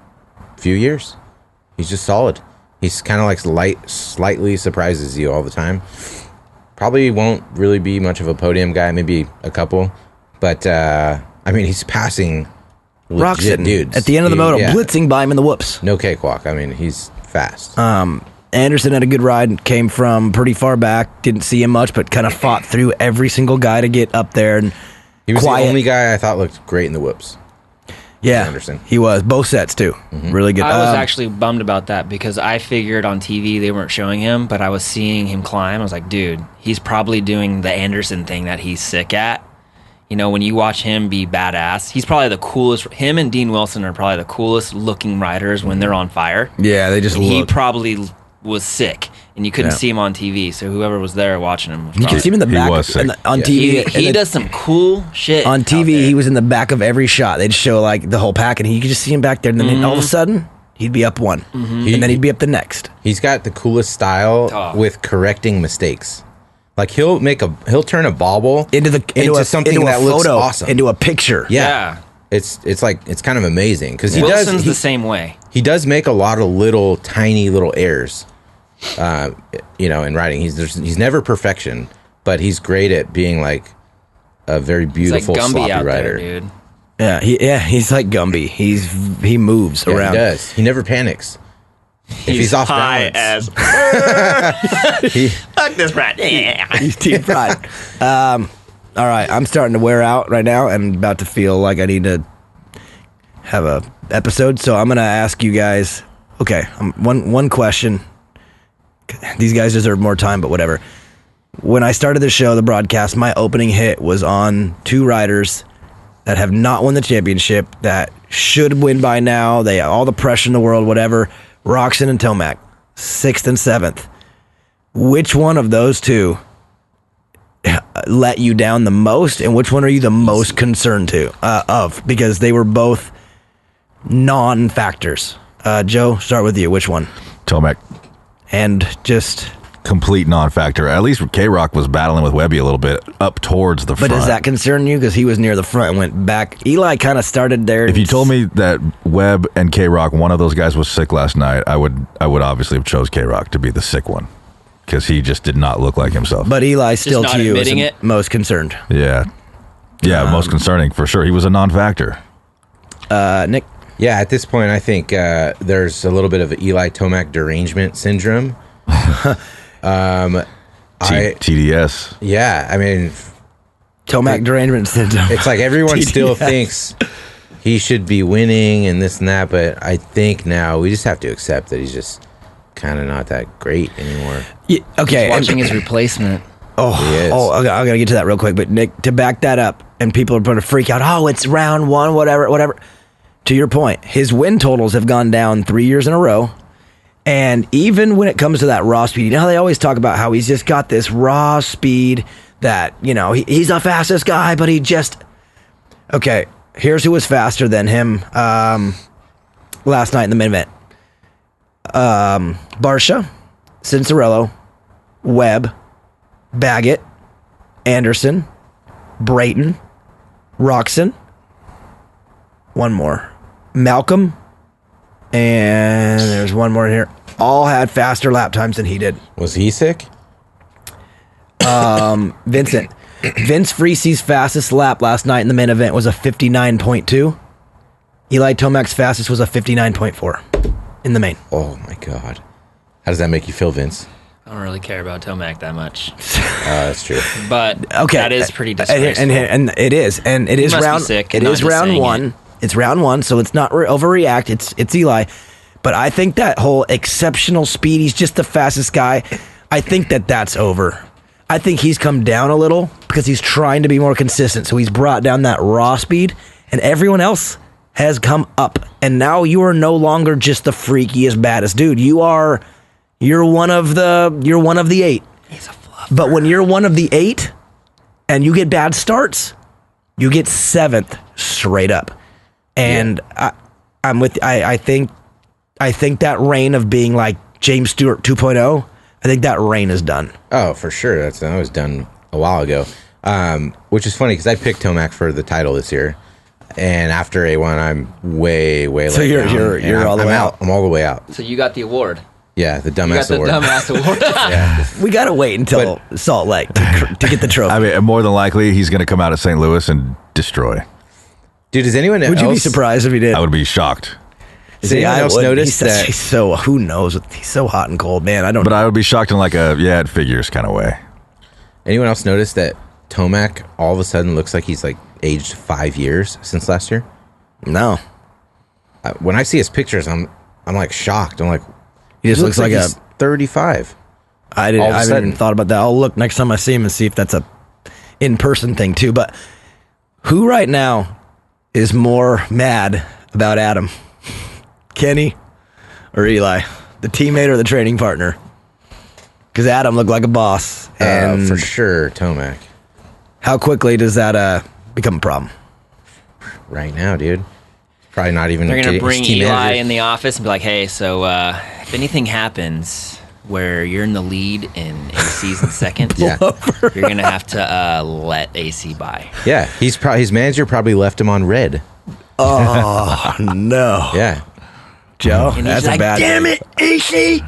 few years. He's just solid. He's kind of like slightly surprises you all the time. Probably won't really be much of a podium guy, maybe a couple. But, I mean, he's passing legit dudes. At the end of the moto, blitzing by him in the whoops. No cakewalk. I mean, he's fast. Anderson had a good ride, came from pretty far back, didn't see him much, but kind of fought through every single guy to get up there. And he was the only guy I thought looked great in the whoops. Yeah, Anderson. He was. Both sets, too. Mm-hmm. Really good. I was actually bummed about that because I figured on TV they weren't showing him, but I was seeing him climb. I was like, dude, he's probably doing the Anderson thing that he's sick at. You know, when you watch him be badass, he's probably the coolest. Him and Dean Wilson are probably the coolest looking riders when they're on fire. Yeah, they just look. He probably was sick, and you couldn't see him on TV, so whoever was there watching him was you can see him in the back. Was sick. On TV. He does some cool shit. On TV, he was in the back of every shot. They'd show like the whole pack, and you could just see him back there, and then all of a sudden, he'd be up one, and then he'd be up the next. He's got the coolest style with correcting mistakes. Like he'll turn a bobble into something that looks awesome, into a picture. Yeah. It's kind of amazing because Wilson's the same way. He does make a lot of tiny little errors, in riding. He's never perfection, but he's great at being like a very beautiful he's like Gumby sloppy out rider. there, dude. Yeah, he's like Gumby. He moves around. He does. He never panics. If he's off high balance, fuck this rat. He's Team Pride. All right, I'm starting to wear out right now and about to feel like I need to have a episode. So I'm going to ask you guys. Okay, one question. These guys deserve more time, but whatever. When I started the show, the broadcast, my opening hit was on 2 riders that have not won the championship that should win by now. They have all the pressure in the world, whatever. Roxon and Tomac, 6th and 7th. Which one of those 2 let you down the most, and which one are you the most concerned of? Because they were both non-factors. Joe, start with you. Which one? Tomac. And just... complete non-factor. At least K-Rock was battling with Webby a little bit up towards the front. But does that concern you? Because he was near the front and went back. Eli kind of started there. If you told me that Webb and K-Rock, one of those guys was sick last night, I would obviously have chose K-Rock to be the sick one because he just did not look like himself. But Eli still not to you is admitting it? most concerned. Yeah, most concerning for sure. He was a non-factor. Nick? Yeah, at this point, I think there's a little bit of Eli Tomac derangement syndrome. TDS. Yeah, I mean, Tomac derangement syndrome. it's like everyone TDS. still thinks he should be winning and this and that, but I think now we just have to accept that he's just kind of not that great anymore. Yeah, okay. Watching his replacement. I gotta get to that real quick. But Nick, to back that up, and people are going to freak out. Oh, it's round 1, whatever. To your point, his win totals have gone down 3 years in a row. And even when it comes to that raw speed, you know how they always talk about how he's just got this raw speed that, he's the fastest guy, but he just... Okay, here's who was faster than him last night in the main event. Barsha, Cincerello, Webb, Baggett, Anderson, Brayton, Roxon, one more, Malcolm, and there's one more in here. All had faster lap times than he did. Was he sick? Vincent. Vince Freese's fastest lap last night in the main event was a 59.2. Eli Tomac's fastest was a 59.4 in the main. Oh, my God. How does that make you feel, Vince? I don't really care about Tomac that much. That's true. But okay, that is pretty disgraceful. And it is. And it is round. Sick, it is round 1. It's round 1, so it's not overreact. It's Eli. But I think that whole exceptional speed, he's just the fastest guy. I think that's over. I think he's come down a little because he's trying to be more consistent. So he's brought down that raw speed, and everyone else has come up. And now you are no longer just the freakiest, baddest dude. You're one of the 8. He's a fluffer. But when you're one of the 8 and you get bad starts, you get 7th straight up. And I think that reign of being like James Stewart 2.0, I think that reign is done. Oh, for sure. That was done a while ago. Which is funny because I picked Tomac for the title this year. And after A1, I'm way late. So you're all the way out. I'm all the way out. So you got the award. Yeah, the dumbass award. Dumbass award. Yeah. We got to wait until Salt Lake to get the trophy. I mean, more than likely, he's going to come out of St. Louis and destroy. Dude, does anyone else... Would you be surprised if he did? I would be shocked. Does anyone else notice that... who knows? He's so hot and cold, man. I don't know. But I would be shocked in like it figures kind of way. Anyone else notice that Tomac all of a sudden looks like he's like aged 5 years since last year? No. When I see his pictures, I'm like shocked. I'm like, he just looks like he's 35. I haven't even thought about that. I'll look next time I see him and see if that's a in-person thing too. But who right now is more mad about Adam? Kenny or Eli? The teammate or the training partner? Because Adam looked like a boss. And for sure, Tomac. How quickly does that become a problem? Right now, dude. Probably not even. They're going to bring Eli in the office and be like, hey, so if anything happens where you're in the lead and AC's in second, you're going to have to let AC by. Yeah, his manager probably left him on red. Oh, no. Yeah. Joe, and that's he's a bad damn it, AC.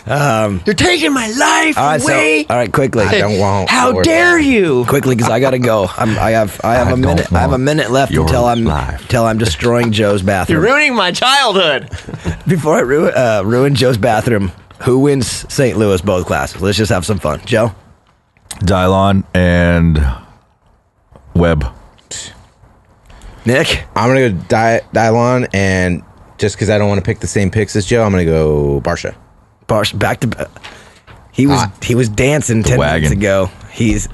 You're taking my life away. All right, quickly. I don't want. How dare you? Quickly, because I got to go. I have a minute. I have a minute left until I'm destroying Joe's bathroom. You're ruining my childhood. Before I ruin Joe's bathroom, who wins St. Louis both classes? Let's just have some fun. Joe, Dylon and Webb. Nick, I'm gonna go Dylon, and just because I don't want to pick the same picks as Joe, I'm gonna go Barsha. Back to he was dancing 10 minutes ago. He's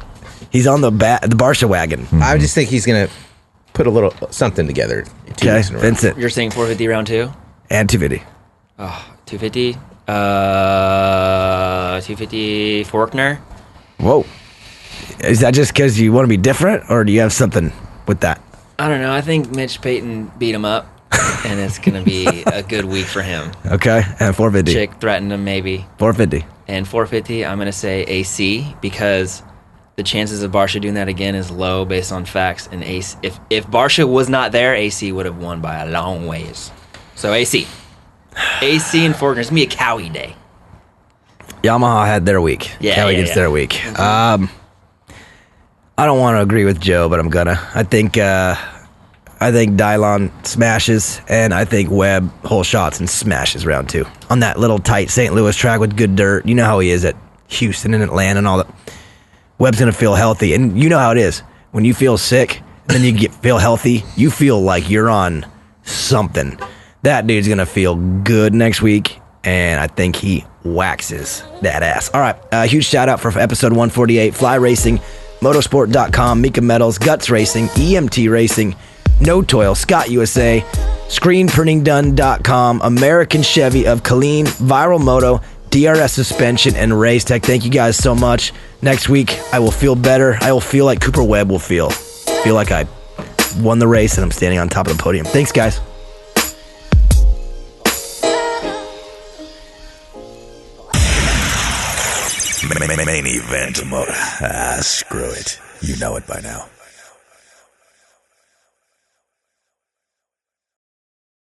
on the Barsha wagon. Mm-hmm. I just think he's gonna put a little something together. Okay, Vincent. You're saying 450 round 2 and 250. Oh, 250. 250 Forkner. Whoa, is that just because you want to be different, or do you have something with that? I don't know. I think Mitch Payton beat him up. And it's going to be a good week for him. Okay, and 450. Chick threatened him maybe. 450. And 450, I'm going to say AC because the chances of Barsha doing that again is low based on facts. And AC, if Barsha was not there, AC would have won by a long ways. So AC. AC and Forkner. It's going to be a Cowie day. Yamaha had their week. Yeah, Cowie gets their week. I don't want to agree with Joe, but I'm going to. I think Dylon smashes, and I think Webb whole shots and smashes round 2 on that little tight St. Louis track with good dirt. You know how he is at Houston and Atlanta and all that. Webb's gonna feel healthy, and you know how it is when you feel sick, and then you feel healthy. You feel like you're on something. That dude's gonna feel good next week, and I think he waxes that ass. All right, huge shout out for episode 148. Fly Racing, Motosport.com, Mika Metals, Guts Racing, EMT Racing. No Toil, Scott USA, ScreenPrintingDone.com, American Chevy of Killeen, Viral Moto, DRS Suspension, and Race Tech. Thank you guys so much. Next week, I will feel better. I will feel like Cooper Webb will feel like I won the race and I'm standing on top of the podium. Thanks, guys. Main event motor. Screw it. You know it by now.